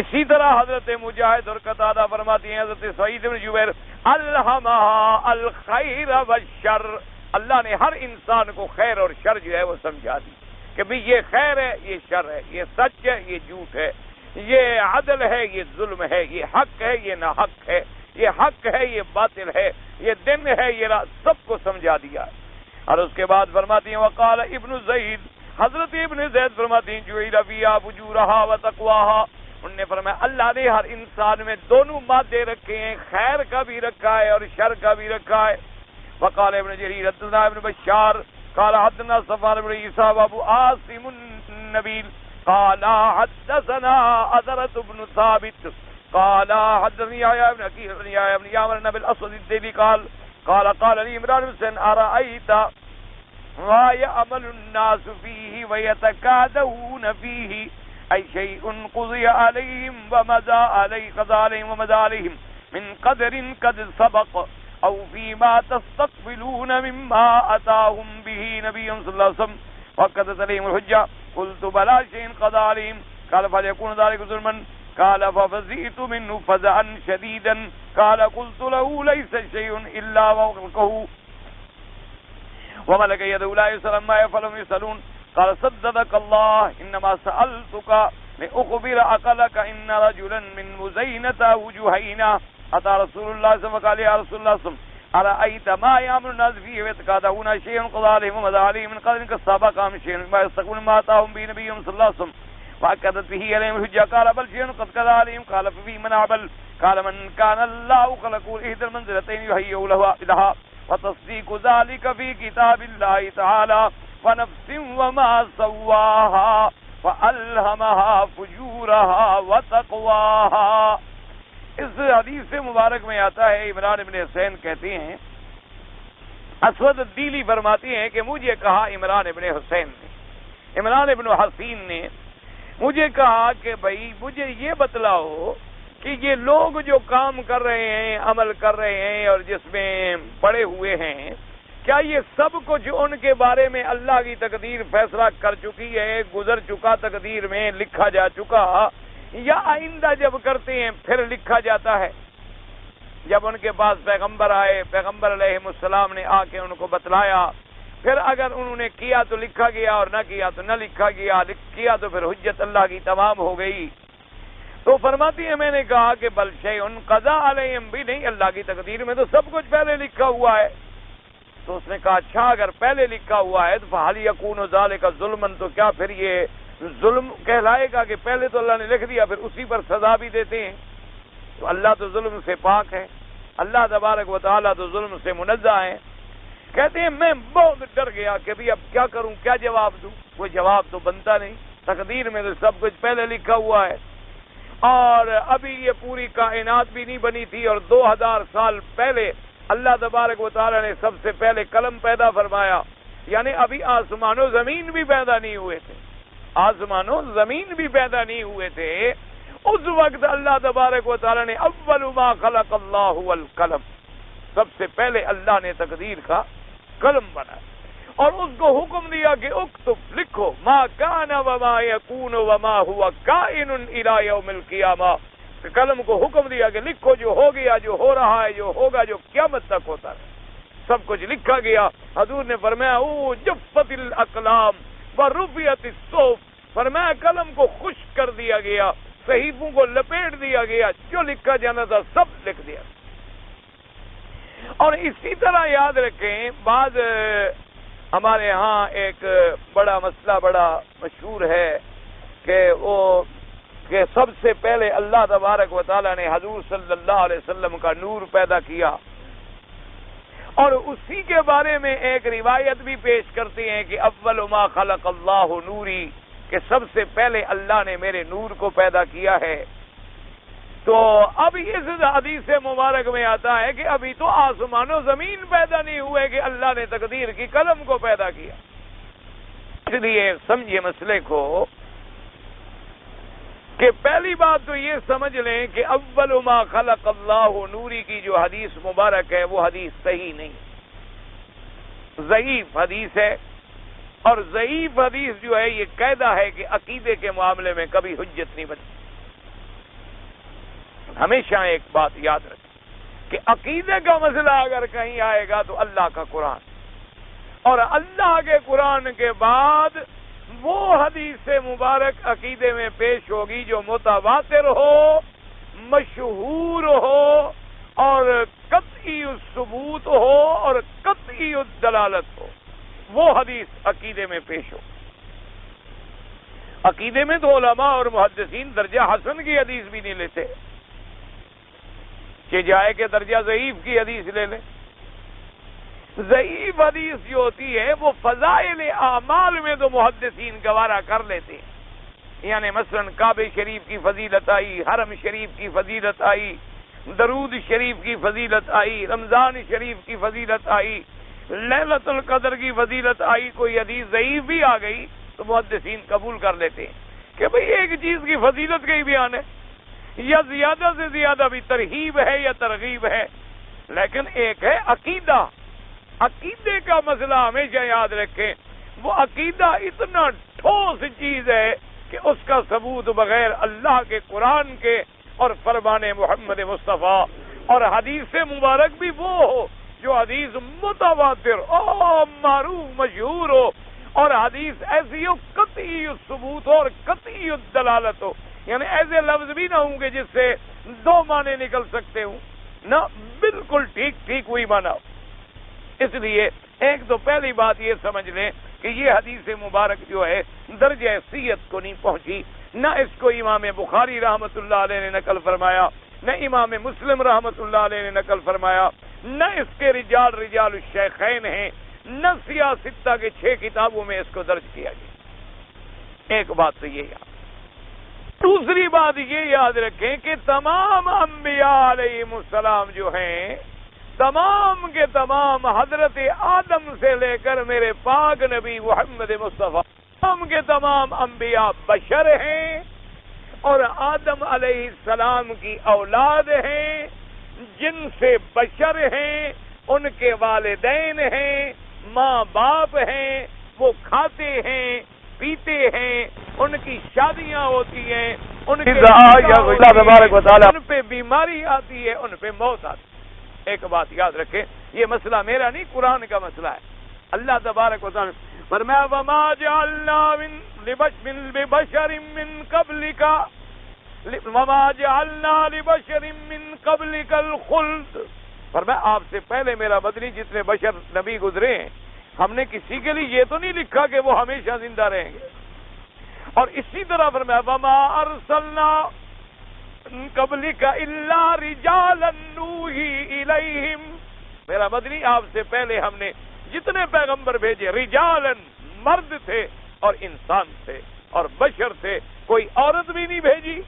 اسی طرح حضرت مجاہد اور قتادہ فرماتی ہیں، حضرت سعید بن جبیر الہمہا الخیر والشر، اللہ نے ہر انسان کو خیر اور شر جو ہے وہ سمجھا دی کہ بھی یہ خیر ہے، یہ شر ہے، یہ سچ ہے، یہ جھوٹ ہے، یہ عدل ہے، یہ ظلم ہے، یہ حق ہے، یہ ناحق ہے، یہ حق ہے، یہ باطل ہے، یہ دن ہے، یہ رات، سب کو سمجھا دیا. اور اس کے بعد فرماتی ہیں وقال ابن زید، حضرت ابن زید فرماتی ہیں جعل فیہا فجورہا وتقواہا، انہوں نے فرمایا اللہ نے ہر انسان میں دونوں مادے رکھے ہیں، خیر کا بھی رکھا ہے اور شر کا بھی رکھا ہے۔ وقال ابن جریر حدثنا ابن بشار قال حدثنا صفوان بن عيسى وابو عاصم النبيل قال حدثنا أزرة بن ثابت قال حدثني يحيى بن أكيد بن يحيى بن يعمر بن الأسود الديلي قال لي عمران بن حسين أرأيت ما يعمل الناس فيه ويتكادون فيه أي شيء قضي عليهم ومضى عليهم من قدر قد سبق أو فيما تستقبلون مما أتاهم به نبي صلى الله عليه وسلم وقدت عليهم الحجة قلت بلا شيء قضى عليهم قال فليكون ذلك ظلما قال ففزعت منه فزعا شديدا قال قلت له ليس شيء إلا وملكه وملك يده لا يسأل ما يفعلون يسألون قال صدقك الله إنما سألتك لأخبر عقلك إن رجلا من مزينة وجهينا أتى رسول الله صلى الله عليه وسلم قال يا رسول الله صلى الله عليه وسلم أرأيت ما يعمل الناس فيه ويتكادون شيئا قضى عليهم ومضى عليهم من قدر كالسابق من شيء ما يستقبل ما أتاهم به نبيهم صلى الله عليه وسلم وأكدت به عليهم الحجة قال بل شيء قد قضى عليهم قال ففي من عمل قال من كان الله خلقه إحدى المنزلتين يهيئ لها وتصديق ذلك في كتاب الله تعالى ونفس وما سواها وألهمها فجورها وتقواها۔ اس حدیث مبارک میں آتا ہے عمران بن حسین کہتے ہیں اسود الدیلی فرماتی ہیں کہ مجھے کہا عمران بن حسین نے، عمران بن حسین نے مجھے کہا کہ بھائی مجھے یہ بتلاؤ کہ یہ لوگ جو کام کر رہے ہیں، عمل کر رہے ہیں اور جس میں پڑے ہوئے ہیں، کیا یہ سب کچھ ان کے بارے میں اللہ کی تقدیر فیصلہ کر چکی ہے، گزر چکا، تقدیر میں لکھا جا چکا، یا آئندہ جب کرتے ہیں پھر لکھا جاتا ہے؟ جب ان کے پاس پیغمبر آئے، پیغمبر علیہ السلام نے آ کے ان کو بتلایا، پھر اگر انہوں نے کیا تو لکھا گیا اور نہ کیا تو نہ لکھا گیا، کیا تو پھر حجت اللہ کی تمام ہو گئی۔ تو فرماتی ہے میں نے کہا کہ بل شیء قضا علیہم بھی نہیں، اللہ کی تقدیر میں تو سب کچھ پہلے لکھا ہوا ہے۔ تو اس نے کہا اچھا اگر پہلے لکھا ہوا ہے تو فہل یکون ذالک ظلما، تو کیا پھر یہ ظلم کہلائے گا کہ پہلے تو اللہ نے لکھ دیا پھر اسی پر سزا بھی دیتے ہیں؟ تو اللہ تو ظلم سے پاک ہے، اللہ تبارک و تعالیٰ تو ظلم سے منزہ ہے۔ کہتے ہیں میں بہت ڈر گیا کہ بھی اب کیا کروں، کیا جواب دوں؟ کوئی جواب تو بنتا نہیں، تقدیر میں تو سب کچھ پہلے لکھا ہوا ہے، اور ابھی یہ پوری کائنات بھی نہیں بنی تھی، اور 2000 سال پہلے اللہ تبارک و تعالیٰ نے سب سے پہلے قلم پیدا فرمایا، یعنی ابھی آسمان و زمین بھی پیدا نہیں ہوئے تھے، آسمان و زمین بھی پیدا نہیں ہوئے تھے۔ اس وقت اللہ تبارک و تعالیٰ نے اول ما خلق اللہ القلم، سب سے پہلے اللہ نے تقدیر کا قلم بنایا اور اس کو حکم دیا کہ اکتب، لکھو، ما کان وما یکون وما ہوا کائن الی یوم القیامہ۔ قلم کو حکم دیا کہ لکھو جو ہو گیا، جو ہو رہا ہے، جو ہوگا، جو قیامت تک ہوتا ہے، سب کچھ لکھا گیا۔ حضور نے فرمایا او جفت الاقلام ورفعت الصحف، فرمایا قلم کو خشک کر دیا گیا، صحیفوں کو لپیٹ دیا گیا، جو لکھا جانا تھا سب لکھ دیا۔ اور اسی طرح یاد رکھیں، بعض ہمارے ہاں ایک بڑا مسئلہ بڑا مشہور ہے کہ سب سے پہلے اللہ تبارک و تعالیٰ نے حضور صلی اللہ علیہ وسلم کا نور پیدا کیا، اور اسی کے بارے میں ایک روایت بھی پیش کرتے ہیں کہ اول ما خلق اللہ نوری، کہ سب سے پہلے اللہ نے میرے نور کو پیدا کیا ہے۔ تو اب اس حدیث مبارک میں آتا ہے کہ ابھی تو آسمان و زمین پیدا نہیں ہوئے کہ اللہ نے تقدیر کی قلم کو پیدا کیا۔ اس لیے سمجھیے مسئلے کو کہ پہلی بات تو یہ سمجھ لیں کہ اول ما خلق اللہ نوری کی جو حدیث مبارک ہے وہ حدیث صحیح نہیں، ضعیف حدیث ہے، اور ضعیف حدیث جو ہے یہ قاعدہ ہے کہ عقیدے کے معاملے میں کبھی حجت نہیں بنتی۔ ہمیشہ ایک بات یاد رکھیں کہ عقیدے کا مسئلہ اگر کہیں آئے گا تو اللہ کا قرآن، اور اللہ کے قرآن کے بعد وہ حدیث مبارک عقیدے میں پیش ہوگی جو متواتر ہو، مشہور ہو، اور قطعی الثبوت ہو اور قطعی الدلالت ہو، وہ حدیث عقیدے میں پیش ہو۔ عقیدے میں تو علماء اور محدثین درجہ حسن کی حدیث بھی نہیں لیتے کہ جائے کہ درجہ ضعیف کی حدیث لے لیں. ضعیف حدیث جو ہوتی ہے وہ فضائل اعمال میں تو محدثین گوارا کر لیتے ہیں. یعنی مثلا کعبہ شریف کی فضیلت آئی، حرم شریف کی فضیلت آئی، درود شریف کی فضیلت آئی، رمضان شریف کی فضیلت آئی، لیلۃ القدر کی فضیلت آئی، کوئی حدیث ضعیف بھی آ گئی تو محدثین قبول کر لیتے ہیں کہ بھئی ایک چیز کی فضیلت کا ہی بیان ہے، یا زیادہ سے زیادہ بھی ترغیب ہے یا ترغیب ہے. لیکن ایک ہے عقیدہ. عقیدے کا مسئلہ ہمیشہ یاد رکھیں، وہ عقیدہ اتنا ٹھوس چیز ہے کہ اس کا ثبوت بغیر اللہ کے قرآن کے اور فرمان محمد مصطفیٰ اور حدیث مبارک بھی وہ ہو جو حدیث متواتر اور معروف مشہور ہو، اور حدیث ایسی ہو قطعی ثبوت ہو اور قطعی دلالت ہو. یعنی ایسے لفظ بھی نہ ہوں گے جس سے دو معنی نکل سکتے ہوں، نہ بالکل ٹھیک ٹھیک وہی معنی ہو. اس لیے ایک تو پہلی بات یہ سمجھ لیں کہ یہ حدیث مبارک جو ہے درجہ حیثیت کو نہیں پہنچی. نہ اس کو امام بخاری رحمۃ اللہ علیہ نے نقل فرمایا، نہ امام مسلم رحمۃ اللہ علیہ نے نقل فرمایا، نہ اس کے رجال الشیخین ہیں، نہ سیاہ ستہ کے 6 کتابوں میں اس کو درج کیا گیا. ایک بات تو یہ یاد. دوسری بات یہ یاد رکھیں کہ تمام انبیاء علیہم السلام جو ہیں، تمام کے تمام حضرت آدم سے لے کر میرے پاک نبی محمد مصطفیٰ، تمام کے تمام انبیاء بشر ہیں اور آدم علیہ السلام کی اولاد ہیں، جن سے بشر ہیں، ان کے والدین ہیں، ماں باپ ہیں، وہ کھاتے ہیں پیتے ہیں، ان کی شادیاں ہوتی ہیں، ان پہ بیماری آتی ہے، ان پہ موت آتی ہے. ایک بات یاد رکھیں، یہ مسئلہ میرا نہیں، قرآن کا مسئلہ ہے. اللہ تبارک و تعالی فرمایا وما جعلنا لبشر من قبلک وما جعلنا لبشر من قبلک الخلد. فرمایا آپ سے پہلے میرا بدنی جتنے بشر نبی گزرے ہیں، ہم نے کسی کے لیے یہ تو نہیں لکھا کہ وہ ہمیشہ زندہ رہیں گے. اور اسی طرح فرمایا وما ارسلنا قبلک الا رجالا نوحی الیہم. میرا مدنی آپ سے پہلے ہم نے جتنے پیغمبر بھیجے رجالن مرد تھے اور انسان تھے اور بشر تھے، کوئی عورت بھی نہیں بھیجی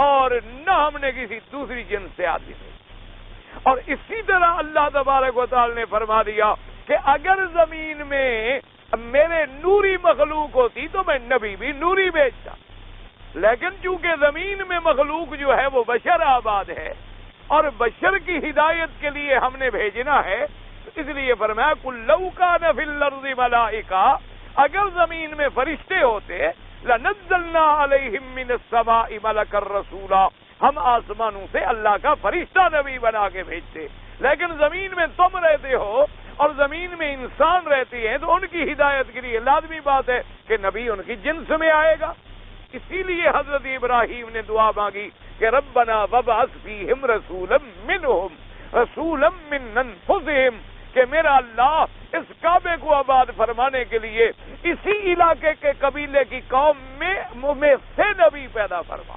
اور نہ ہم نے کسی دوسری جنس سے آدمی بھیجی. اور اسی طرح اللہ تبارک و تعالی نے فرما دیا کہ اگر زمین میں میرے نوری مخلوق ہوتی تو میں نبی بھی نوری بھیجتا، لیکن چونکہ زمین میں مخلوق جو ہے وہ بشر آباد ہے اور بشر کی ہدایت کے لیے ہم نے بھیجنا ہے، اس لیے فرمایا قل لو کان فی الارض ملائکہ، اگر زمین میں فرشتے ہوتے لنزلنا علیہم من السماء ملکا رسولا، ہم آسمانوں سے اللہ کا فرشتہ نبی بنا کے بھیجتے. لیکن زمین میں تم رہتے ہو اور زمین میں انسان رہتے ہیں تو ان کی ہدایت کے لیے لازمی بات ہے کہ نبی ان کی جنس میں آئے گا. اسی لیے حضرت ابراہیم نے دعا مانگی کہ ربنا وابعث فیہم رسولا منہم رسولا من انفسہم، کہ میرا اللہ اس کعبے کو آباد فرمانے کے لیے اسی علاقے کے قبیلے کی قوم میں سے نبی پیدا فرما.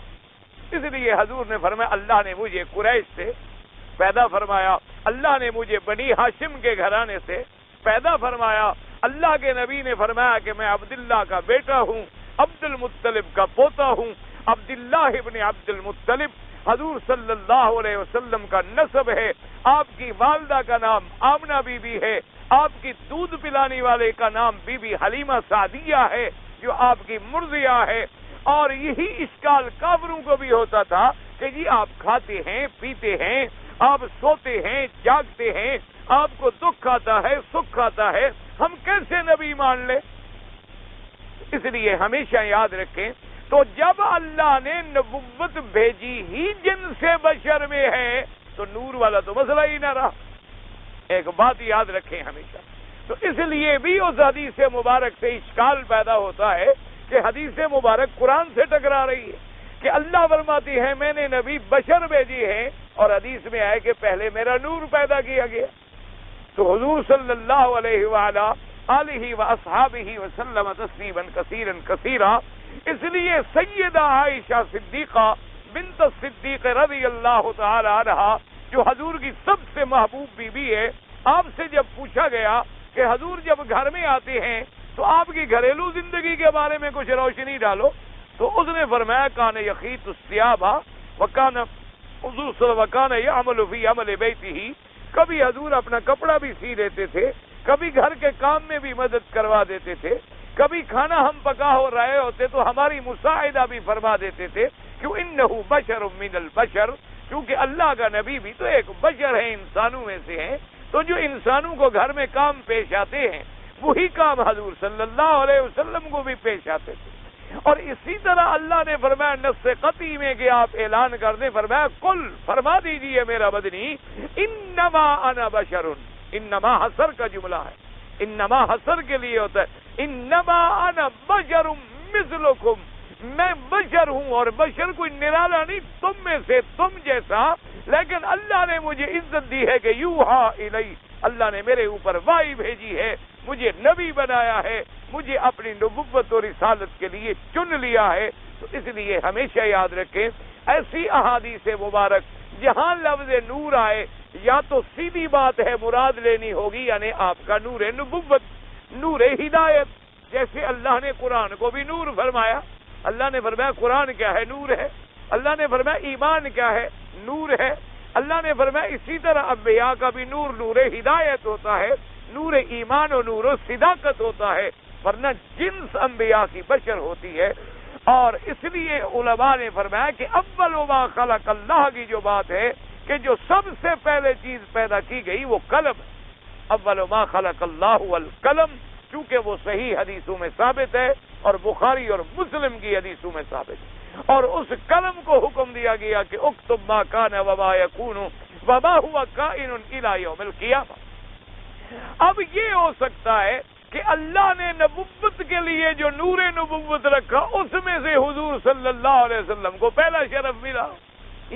اس لیے حضور نے فرمایا اللہ نے مجھے قریش سے پیدا فرمایا، اللہ نے مجھے بنی ہاشم کے گھرانے سے پیدا فرمایا. اللہ کے نبی نے فرمایا کہ میں عبداللہ کا بیٹا ہوں، عبد المطلب کا پوتا ہوں. عبداللہ ابن عبد المطلب حضور صلی اللہ علیہ وسلم کا نسب ہے. آپ کی والدہ کا نام آمنہ بی بی ہے، آپ کی دودھ پلانے والے کا نام بی بی حلیمہ سعدیہ ہے جو آپ کی مرضیہ ہے. اور یہی اشکال کافروں کو بھی ہوتا تھا کہ جی آپ کھاتے ہیں پیتے ہیں، آپ سوتے ہیں جاگتے ہیں، آپ کو دکھ آتا ہے سکھ آتا ہے، ہم کیسے نبی مان لیں؟ اس لیے ہمیشہ یاد رکھیں، تو جب اللہ نے نبوت بھیجی ہی جن سے بشر میں ہے تو نور والا تو مسئلہ ہی نہ رہا. ایک بات یاد رکھیں ہمیشہ. تو اس لیے بھی اس حدیث مبارک سے اشکال پیدا ہوتا ہے کہ حدیث مبارک قرآن سے ٹکرا رہی ہے کہ اللہ فرماتی ہے میں نے نبی بشر بھیجی ہے اور حدیث میں آئے کہ پہلے میرا نور پیدا کیا گیا. تو حضور صلی اللہ علیہ وآلہ آلہ و اصحابہ وسلم تسلیما کثیرا کثیرا. اس لیے سیدہ عائشہ صدیقہ بنت صدیق رضی اللہ تعالی عنہا جو حضور کی سب سے محبوب بیوی ہے، آپ سے جب پوچھا گیا کہ حضور جب گھر میں آتے ہیں تو آپ کی گھریلو زندگی کے بارے میں کچھ روشنی ڈالو، تو اس نے فرمایا کان یخیط الثیاب وکان حضور صلی اللہ وکان یعمل فی عمل بیتہ، کبھی حضور اپنا کپڑا بھی سی لیتے تھے، کبھی گھر کے کام میں بھی مدد کروا دیتے تھے، کبھی کھانا ہم پکا ہو رہے ہوتے تو ہماری مساعدہ بھی فرما دیتے تھے، کیوں انہ بشر من البشر، کیونکہ اللہ کا نبی بھی تو ایک بشر ہے، انسانوں میں سے ہیں، تو جو انسانوں کو گھر میں کام پیش آتے ہیں وہی کام حضور صلی اللہ علیہ وسلم کو بھی پیش آتے تھے۔ اور اسی طرح اللہ نے فرمایا نص قطعی میں کہ آپ اعلان کر دیں، فرمایا کل فرما دیجئے میرا بدنی انما انا بشر، انما حصر کا جملہ ہے، انما حصر کے لیے ہوتا ہے، انما انا بشر مثلکم، میں بشر ہوں، اور بشر کوئی نرالا نہیں، تم میں سے تم جیسا، لیکن اللہ نے مجھے عزت دی ہے کہ یوحا الی، اللہ نے میرے اوپر وحی بھیجی ہے، مجھے نبی بنایا ہے، مجھے اپنی نبوت اور رسالت کے لیے چن لیا ہے۔ تو اس لیے ہمیشہ یاد رکھیں ایسی احادیث مبارک جہاں لفظ نور آئے یا تو سیدھی بات ہے مراد لینی ہوگی، یعنی آپ کا نور نبوت، نور ہدایت، جیسے اللہ نے قرآن کو بھی نور فرمایا، اللہ نے فرمایا قرآن کیا ہے؟ نور ہے۔ اللہ نے فرمایا ایمان کیا ہے؟ نور ہے۔ اللہ نے فرمایا اسی طرح انبیاء کا بھی نور، نور ہدایت ہوتا ہے، نور ایمان و نور و صداقت ہوتا ہے، ورنہ جنس انبیاء کی بشر ہوتی ہے۔ اور اس لیے علماء نے فرمایا کہ اول ما خلق اللہ کی جو بات ہے کہ جو سب سے پہلے چیز پیدا کی گئی وہ قلم ہے، اول ما خلق اللہ القلم، چونکہ وہ صحیح حدیثوں میں ثابت ہے اور بخاری اور مسلم کی حدیثوں میں ثابت ہے۔ اور اس قلم کو حکم دیا گیا کہ اکتب ما کان وما یکون وما هو کائن الی یوم القیامہ۔ اب یہ ہو سکتا ہے کہ اللہ نے نبوت کے لیے جو نور نبوت رکھا اس میں سے حضور صلی اللہ علیہ وسلم کو پہلا شرف ملا،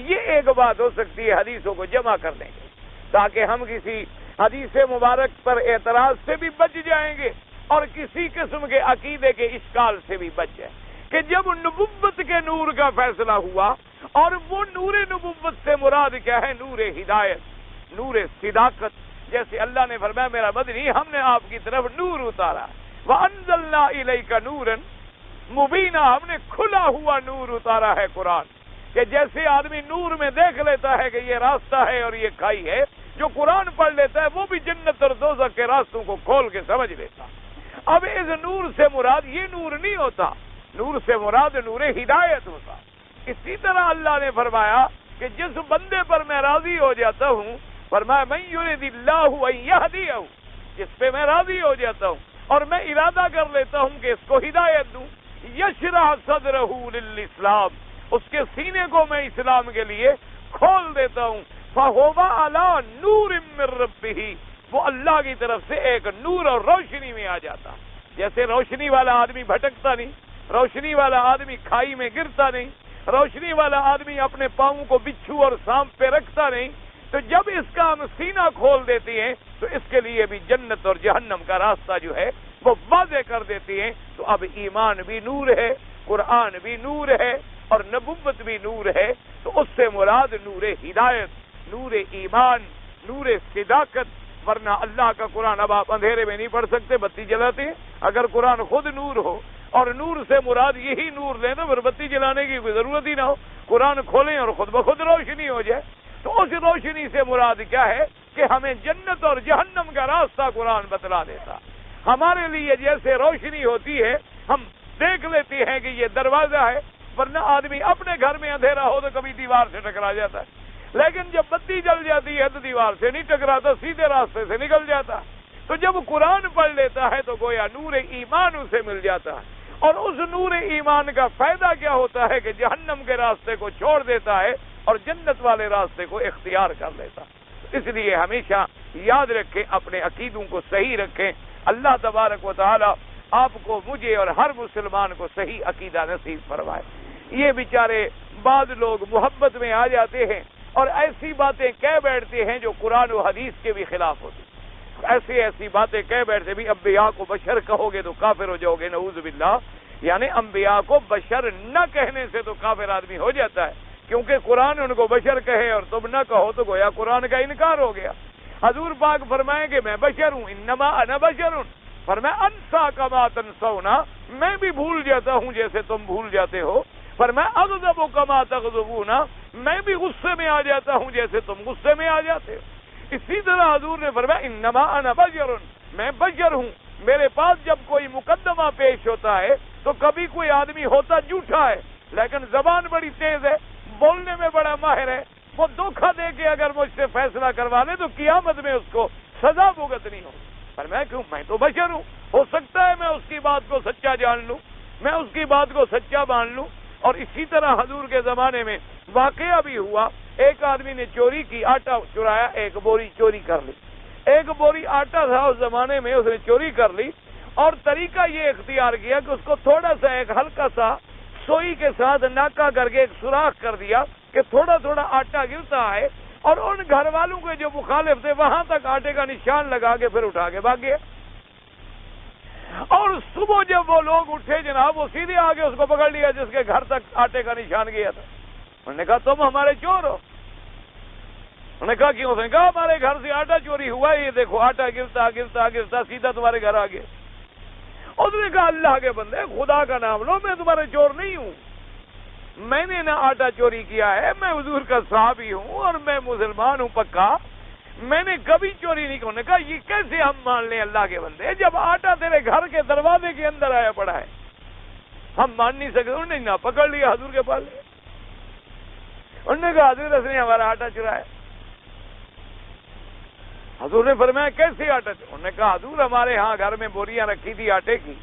یہ ایک بات ہو سکتی ہے، حدیثوں کو جمع کر لیں گے تاکہ ہم کسی حدیث مبارک پر اعتراض سے بھی بچ جائیں گے اور کسی قسم کے عقیدے کے اشکال سے بھی بچ جائیں کہ جب نبوت کے نور کا فیصلہ ہوا، اور وہ نور نبوت سے مراد کیا ہے؟ نور ہدایت، نور صداقت، جیسے اللہ نے فرمایا میرا بدنی ہم نے آپ کی طرف نور اتارا، وَأَنزَلْنَا إِلَيْكَ نُورًا مُبِينًا، ہم نے کھلا ہوا نور اتارا ہے قرآن، کہ جیسے آدمی نور میں دیکھ لیتا ہے کہ یہ راستہ ہے اور یہ کھائی ہے، جو قرآن پڑھ لیتا ہے وہ بھی جنت اور دوزخ کے راستوں کو کھول کے سمجھ لیتا۔ اب اس نور سے مراد یہ نور نہیں ہوتا، نور سے مراد نور ہدایت ہوتا۔ اسی طرح اللہ نے فرمایا کہ جس بندے پر میں راضی ہو جاتا ہوں، فرمایا من یرید اللہ ان یہدیہ، جس پہ میں راضی ہو جاتا ہوں اور میں ارادہ کر لیتا ہوں کہ اس کو ہدایت دوں، یشرح صدرہ للاسلام، اس کے سینے کو میں اسلام کے لیے کھول دیتا ہوں، فہو علی نور من ربہ، وہ اللہ کی طرف سے ایک نور اور روشنی میں آ جاتا۔ جیسے روشنی والا آدمی بھٹکتا نہیں، روشنی والا آدمی کھائی میں گرتا نہیں، روشنی والا آدمی اپنے پاؤں کو بچھو اور سانپ پہ رکھتا نہیں، تو جب اس کا ہم سینہ کھول دیتے ہیں تو اس کے لیے بھی جنت اور جہنم کا راستہ جو ہے وہ واضح کر دیتے ہیں۔ تو اب ایمان بھی نور ہے، قرآن بھی نور ہے اور نبوت بھی نور ہے، تو اس سے مراد نور ہدایت، نور ایمان، نور صداقت، ورنہ اللہ کا قرآن اب آپ اندھیرے میں نہیں پڑھ سکتے، بتی جلاتے ہیں۔ اگر قرآن خود نور ہو اور نور سے مراد یہی نور لیں تو پھر بتی جلانے کی کوئی ضرورت ہی نہ ہو، قرآن کھولیں اور خود بخود روشنی ہو جائے۔ تو اس روشنی سے مراد کیا ہے کہ ہمیں جنت اور جہنم کا راستہ قرآن بتلا دیتا۔ ہمارے لیے جیسے روشنی ہوتی ہے ہم دیکھ لیتے ہیں کہ یہ دروازہ ہے، ورنہ آدمی اپنے گھر میں اندھیرا ہو تو کبھی دیوار سے ٹکرا جاتا ہے، لیکن جب بتی جل جاتی ہے تو دیوار سے نہیں ٹکراتا، سیدھے راستے سے نکل جاتا۔ تو جب قرآن پڑھ لیتا ہے تو گویا نور ایمان اسے مل جاتا ہے، اور اس نور ایمان کا فائدہ کیا ہوتا ہے کہ جہنم کے راستے کو چھوڑ دیتا ہے اور جنت والے راستے کو اختیار کر لیتا۔ اس لیے ہمیشہ یاد رکھیں، اپنے عقیدوں کو صحیح رکھیں۔ اللہ تبارک و تعالی آپ کو، مجھے اور ہر مسلمان کو صحیح عقیدہ نصیب فرمائے۔ یہ بیچارے بعض لوگ محبت میں آ جاتے ہیں اور ایسی باتیں کہہ بیٹھتے ہیں جو قرآن و حدیث کے بھی خلاف ہوتی، ایسی باتیں کہہ بیٹھتے بھی انبیاء کو بشر کہو گے تو کافر ہو جاؤ گے، نعوذ باللہ۔ یعنی انبیاء کو بشر نہ کہنے سے تو کافر آدمی ہو جاتا ہے، کیونکہ قرآن ان کو بشر کہے اور تم نہ کہو تو گویا قرآن کا انکار ہو گیا۔ حضور پاک فرمائیں کہ میں بشر ہوں، انما انا بشر، فرمایا انسا کما تنسون، میں بھی بھول جاتا ہوں جیسے تم بھول جاتے ہو، فرمایا اغضب کما تغضبون، میں بھی غصے میں آ جاتا ہوں جیسے تم غصے میں آ جاتے ہو۔ اسی طرح حضور نے فرمایا انما انا بشر، میں بشر ہوں، میرے پاس جب کوئی مقدمہ پیش ہوتا ہے تو کبھی کوئی آدمی ہوتا جھوٹا ہے لیکن زبان بڑی تیز ہے، بولنے میں بڑا ماہر ہے، وہ دھوکہ دے کے اگر مجھ سے فیصلہ کروا لے تو قیامت میں اس کو سزا بھگتنی ہو۔ پر میں کیوں، میں تو بشر ہوں، ہو سکتا ہے میں اس کی بات کو سچا جان لوں، میں اس کی بات کو سچا مان لوں۔ اور اسی طرح حضور کے زمانے میں واقعہ بھی ہوا، ایک آدمی نے چوری کی، آٹا چرایا، ایک بوری چوری کر لی، ایک بوری آٹا تھا اس زمانے میں، اس نے چوری کر لی اور طریقہ یہ اختیار کیا کہ اس کو تھوڑا سا ایک ہلکا سا سوئی کے ساتھ ناکا کر کے ایک سوراخ کر دیا کہ تھوڑا تھوڑا آٹا گرتا ہے، اور ان گھر والوں کے جو مخالف تھے وہاں تک آٹے کا نشان لگا کے پھر اٹھا کے بھاگ گیا۔ اور صبح جب وہ لوگ اٹھے جناب، وہ سیدھے آگے اس کو پکڑ لیا جس کے گھر تک آٹے کا نشان گیا تھا۔ انہوں نے کہا تم ہمارے چور ہو۔ انہوں نے کہا کیوں؟ اس نے کہا ہمارے گھر سے آٹا چوری ہوا، یہ دیکھو آٹا گرتا گرتا گرتا سیدھا تمہارے گھر آ گیا۔ اس نے کہا اللہ کے بندے خدا کا نام لو، میں تمہارے چور نہیں ہوں، میں نے نہ آٹا چوری کیا ہے، میں حضور کا صحابی ہوں اور میں مسلمان ہوں پکا، میں نے کبھی چوری نہیں کی۔ انہوں نے کہا یہ کیسے ہم مان لیں اللہ کے بندے، جب آٹا تیرے گھر کے دروازے کے اندر آیا پڑا ہے، ہم مان نہیں سکتے۔ انہوں نے نہ پکڑ لیا، حضور کے پاس لیا۔ انہوں نے کہا حضور اس نے ہمارا آٹا چرایا۔ حضور نے فرمایا کیسے آٹا چرایا؟ انہوں نے کہا حضور ہمارے ہاں گھر میں بوریاں رکھی تھی آٹے کی،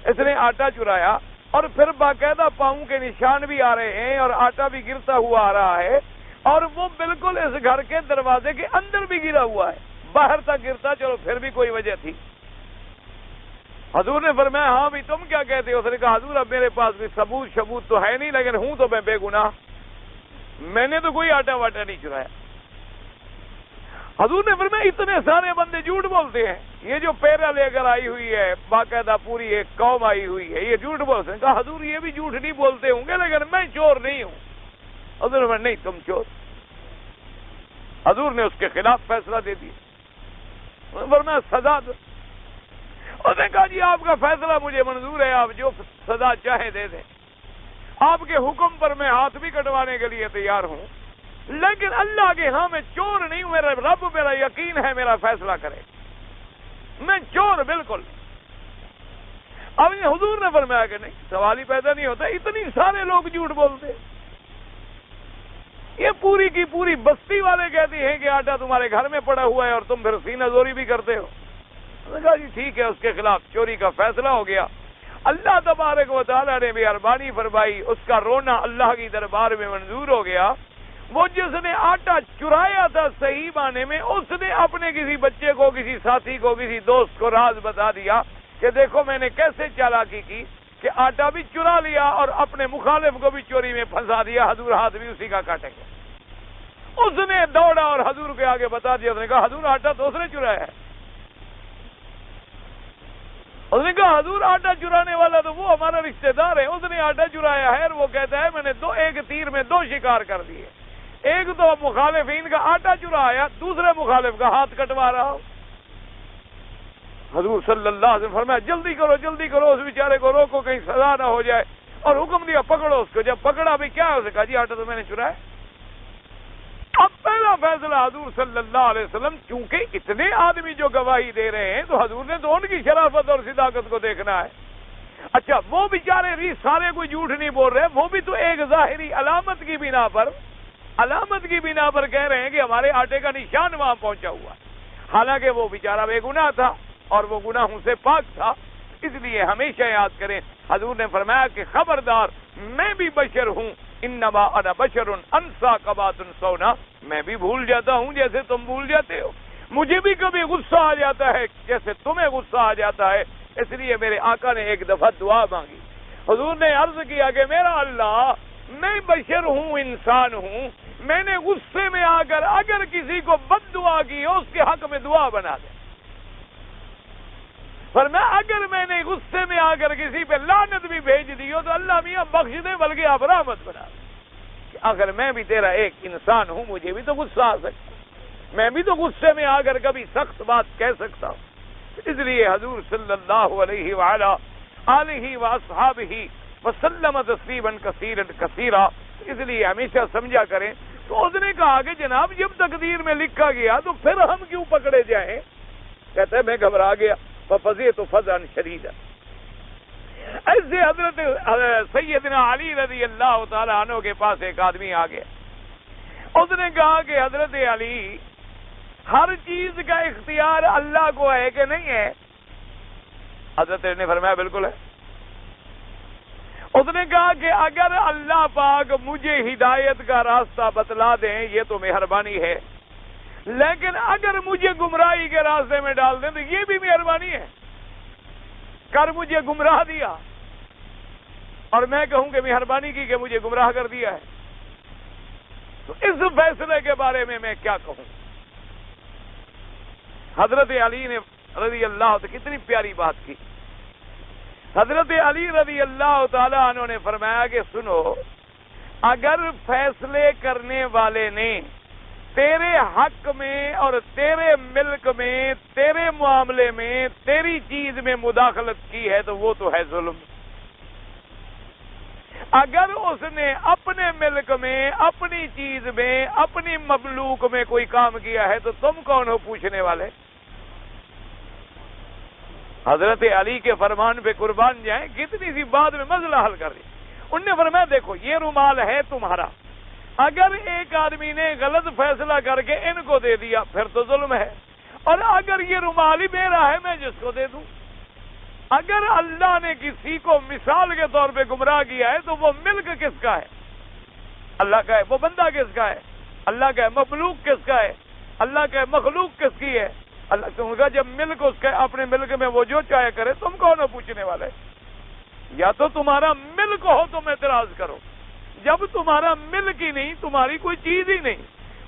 اس نے آٹا چرایا اور پھر باقاعدہ پاؤں کے نشان بھی آ رہے ہیں اور آٹا بھی گرتا ہوا آ رہا ہے، اور وہ بالکل اس گھر کے دروازے کے اندر بھی گرا ہوا ہے، باہر تک گرتا، چلو پھر بھی کوئی وجہ تھی۔ حضور نے فرمایا ہاں بھی تم کیا کہتے ہو؟ اس نے کہا حضور اب میرے پاس بھی ثبوت تو ہے نہیں، لیکن ہوں تو میں بے گناہ، میں نے تو کوئی آٹا واٹا نہیں چرایا۔ حضور نے فرمایا اتنے سارے بندے جھوٹ بولتے ہیں، یہ جو پیرا لے کر آئی ہوئی ہے باقاعدہ پوری ایک قوم آئی ہوئی ہے، یہ جھوٹ بولتے ہیں۔ کہا حضور یہ بھی جھوٹ نہیں بولتے ہوں گے لیکن میں چور نہیں ہوں۔ حضور نے فرمایا نہیں تم چور۔ حضور نے اس کے خلاف فیصلہ دے دیا، فرمایا سزا دو۔ اس نے کہا جی آپ کا فیصلہ مجھے منظور ہے، آپ جو سزا چاہیں دے دیں، آپ کے حکم پر میں ہاتھ بھی کٹوانے کے لیے تیار ہوں، لیکن اللہ کے ہاں میں چور نہیں ہوں، میرا رب میرا یقین ہے میرا فیصلہ کرے، میں چور بالکل۔ اب حضور نے فرمایا کہ نہیں، سوال ہی پیدا نہیں ہوتا، اتنی سارے لوگ جھوٹ بولتے، یہ پوری کی پوری بستی والے کہتے ہیں کہ آٹا تمہارے گھر میں پڑا ہوا ہے اور تم پھر سینہ زوری بھی کرتے ہو۔ میں نے کہا جی ٹھیک ہے، اس کے خلاف چوری کا فیصلہ ہو گیا۔ اللہ تبارک و تعالیٰ نے مہربانی فرمائی، اس کا رونا اللہ کی دربار میں منظور ہو گیا۔ وہ جس نے آٹا چرایا تھا صحیح معنی میں، اس نے اپنے کسی بچے کو، کسی ساتھی کو، کسی دوست کو راز بتا دیا کہ دیکھو میں نے کیسے چالاکی کی کہ آٹا بھی چرا لیا اور اپنے مخالف کو بھی چوری میں پھنسا دیا، حضور ہاتھ بھی اسی کا کاٹیں گے۔ اس نے دوڑا اور حضور کے آگے بتا دیا، اس نے کہا حضور آٹا تو اس نے چرایا ہے۔ اس نے کہا حضور آٹا چرانے والا تو وہ ہمارا رشتہ دار ہے، اس نے آٹا چرایا ہے، اور وہ کہتا ہے میں نے ایک تیر میں دو شکار کر دیے، ایک تو مخالفین کا آٹا چرایا، دوسرے مخالف کا ہاتھ کٹوا رہا ہوں۔ حضور صلی اللہ علیہ وسلم فرمایا جلدی کرو جلدی کرو، اس بیچارے کو روکو کہیں سزا نہ ہو جائے، اور حکم دیا پکڑو اس کو۔ جب پکڑا بھی کیا ہے، اسے کہا جی آٹا تو میں نے چرایا۔ اب پہلا فیصلہ حضور صلی اللہ علیہ وسلم، چونکہ اتنے آدمی جو گواہی دے رہے ہیں تو حضور نے تو ان کی شرافت اور صداقت کو دیکھنا ہے۔ اچھا وہ بیچارے بھی سارے کوئی جھوٹ نہیں بول رہے، وہ بھی تو ایک ظاہری علامت کی بنا پر کہہ رہے ہیں کہ ہمارے آٹے کا نشان وہاں پہنچا ہوا، حالانکہ وہ بیچارہ بے گناہ تھا اور وہ گناہوں سے پاک تھا۔ اس لیے ہمیشہ یاد کریں، حضور نے فرمایا کہ خبردار میں بھی بشر ہوں، انما انا بشر انسا کما تنسون، میں بھی بھول جاتا ہوں جیسے تم بھول جاتے ہو، مجھے بھی کبھی غصہ آ جاتا ہے جیسے تمہیں غصہ آ جاتا ہے۔ اس لیے میرے آقا نے ایک دفعہ دعا مانگی، حضور نے عرض کیا کہ میرا اللہ میں بشر ہوں، انسان ہوں، میں نے غصے میں آ کر اگر کسی کو بد دعا کی ہو اس کے حق میں دعا بنا دے۔ فرمایا اگر میں نے غصے میں آ کر کسی پہ لعنت بھی بھیج دی ہو تو اللہ میاں بخش دے، بلکہ آپ رحمت بنا دے کہ اگر میں بھی تیرا ایک انسان ہوں، مجھے بھی تو غصہ آ سکتا، میں بھی تو غصے میں آ کر کبھی سخت بات کہہ سکتا ہوں۔ اس لیے حضور صلی اللہ علیہ وآلہ آلہ واصحابہ وسلم تسلیما کثیرا کثیرا، اس لیے ہمیشہ سمجھا کریں۔ تو اس نے کہا کہ جناب جب تقدیر میں لکھا گیا تو پھر ہم کیوں پکڑے جائیں؟ کہتا ہے میں گھبرا گیا، ففزعت فزعا شدیدا۔ ایسے حضرت سیدنا علی رضی اللہ تعالی عنہ کے پاس ایک آدمی آ گیا، اس نے کہا کہ حضرت علی، ہر چیز کا اختیار اللہ کو ہے کہ نہیں ہے؟ حضرت علی نے فرمایا بالکل ہے۔ اس نے کہا کہ اگر اللہ پاک مجھے ہدایت کا راستہ بتلا دیں یہ تو مہربانی ہے، لیکن اگر مجھے گمراہی کے راستے میں ڈال دیں تو یہ بھی مہربانی ہے۔ کر مجھے گمراہ دیا اور میں کہوں کہ مہربانی کی کہ مجھے گمراہ کر دیا ہے، تو اس فیصلے کے بارے میں کیا کہوں؟ حضرت علی نے رضی اللہ عنہ کتنی پیاری بات کی۔ حضرت علی رضی اللہ تعالی عنہ نے فرمایا کہ سنو، اگر فیصلے کرنے والے نے تیرے حق میں اور تیرے ملک میں، تیرے معاملے میں، تیری چیز میں مداخلت کی ہے تو وہ تو ہے ظلم۔ اگر اس نے اپنے ملک میں، اپنی چیز میں، اپنی مملوک میں کوئی کام کیا ہے تو تم کون ہو پوچھنے والے؟ حضرت علی کے فرمان پہ قربان جائیں، کتنی سی بات میں مسئلہ حل کر دی۔ انہوں نے فرمایا دیکھو یہ رومال ہے تمہارا، اگر ایک آدمی نے غلط فیصلہ کر کے ان کو دے دیا پھر تو ظلم ہے، اور اگر یہ رومال ہی میرا ہے میں جس کو دے دوں۔ اگر اللہ نے کسی کو مثال کے طور پہ گمراہ کیا ہے تو وہ ملک کس کا ہے؟ اللہ کا ہے۔ وہ بندہ کس کا ہے؟ اللہ کا ہے۔ مخلوق کس کا ہے؟ اللہ کا ہے۔ مخلوق کس کی ہے؟ اللہ کا۔ جب ملک اس کا اپنے ملک میں وہ جو چاہے کرے، تم کون ہو پوچھنے والے؟ یا تو تمہارا ملک ہو تم اعتراض کرو، جب تمہارا ملک ہی نہیں، تمہاری کوئی چیز ہی نہیں،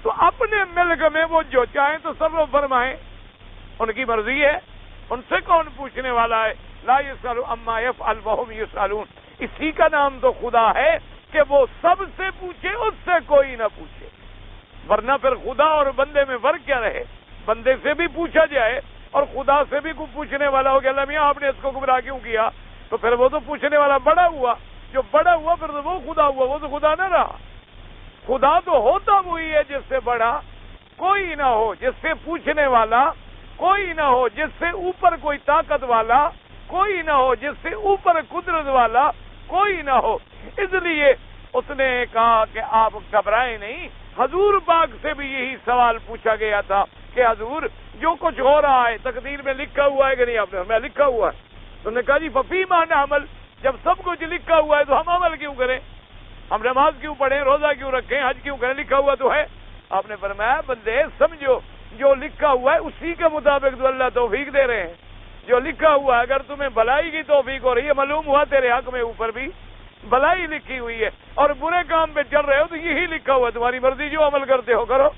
تو اپنے ملک میں وہ جو چاہیں تو تصرف فرمائیں، ان کی مرضی ہے، ان سے کون پوچھنے والا ہے؟ لا یسأل عما یفعل وهم یسألون۔ اسی کا نام تو خدا ہے کہ وہ سب سے پوچھے، اس سے کوئی نہ پوچھے، ورنہ پھر خدا اور بندے میں فرق کیا رہے؟ بندے سے بھی پوچھا جائے اور خدا سے بھی کوئی پوچھنے والا ہو کہ اللہ میاں آپ نے اس کو گمراہ کیوں کیا، تو پھر وہ تو پوچھنے والا بڑا ہوا، جو بڑا ہوا پھر تو وہ خدا ہوا، وہ تو خدا نہ رہا۔ خدا تو ہوتا وہی ہے جس سے بڑا کوئی نہ ہو، جس سے پوچھنے والا کوئی نہ ہو، جس سے اوپر کوئی طاقت والا کوئی نہ ہو، جس سے اوپر قدرت والا کوئی نہ ہو۔ اس لیے اس نے کہا کہ آپ گھبرائیں نہیں۔ حضور پاک سے بھی یہی سوال پوچھا گیا تھا کہ حضور جو کچھ ہو رہا ہے تقدیر میں لکھا ہوا ہے کہ نہیں؟ آپ نے میں لکھا ہوا ہے۔ تو نے کہا جی ففیما نعمل، جب سب کچھ لکھا ہوا ہے تو ہم عمل کیوں کریں؟ ہم نماز کیوں پڑھیں، روزہ کیوں رکھیں، حج کیوں کریں؟ لکھا ہوا تو ہے۔ آپ نے فرمایا بندے سمجھو جو لکھا ہوا ہے اسی کے مطابق تو اللہ توفیق دے رہے ہیں۔ جو لکھا ہوا ہے اگر تمہیں بھلائی کی توفیق ہو رہی ہے، معلوم ہوا تیرے حق میں اوپر بھی بھلائی لکھی ہوئی ہے، اور برے کام پہ چل رہے ہو تو یہی لکھا ہوا ہے، تمہاری مرضی جو عمل کرتے ہو کرو۔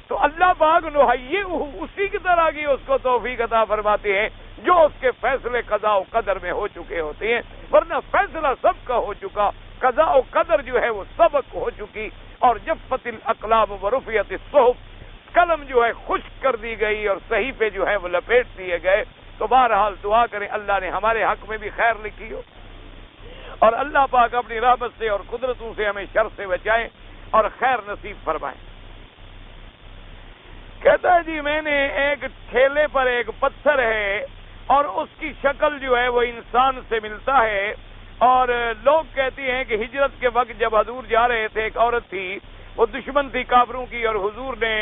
تو اللہ پاک اسی کی طرح کی اس کو توفیق عطا فرماتے ہیں جو اس کے فیصلے قضاء و قدر میں ہو چکے ہوتے ہیں، ورنہ فیصلہ سب کا ہو چکا، قضاء و قدر جو ہے وہ سبق ہو چکی، اور جفت الاقلام ورفعت الصحف، قلم جو ہے خشک کر دی گئی اور صحیفے جو ہے وہ لپیٹ دیے گئے۔ تو بہرحال دعا کریں اللہ نے ہمارے حق میں بھی خیر لکھی ہو، اور اللہ پاک اپنی رحمت سے اور قدرتوں سے ہمیں شر سے بچائیں اور خیر نصیب فرمائیں۔ کہتا ہے جی میں نے ایک ٹھیلے پر ایک پتھر ہے اور اس کی شکل جو ہے وہ انسان سے ملتا ہے، اور لوگ کہتے ہیں کہ ہجرت کے وقت جب حضور جا رہے تھے ایک عورت تھی، وہ دشمن تھی کافروں کی، اور حضور نے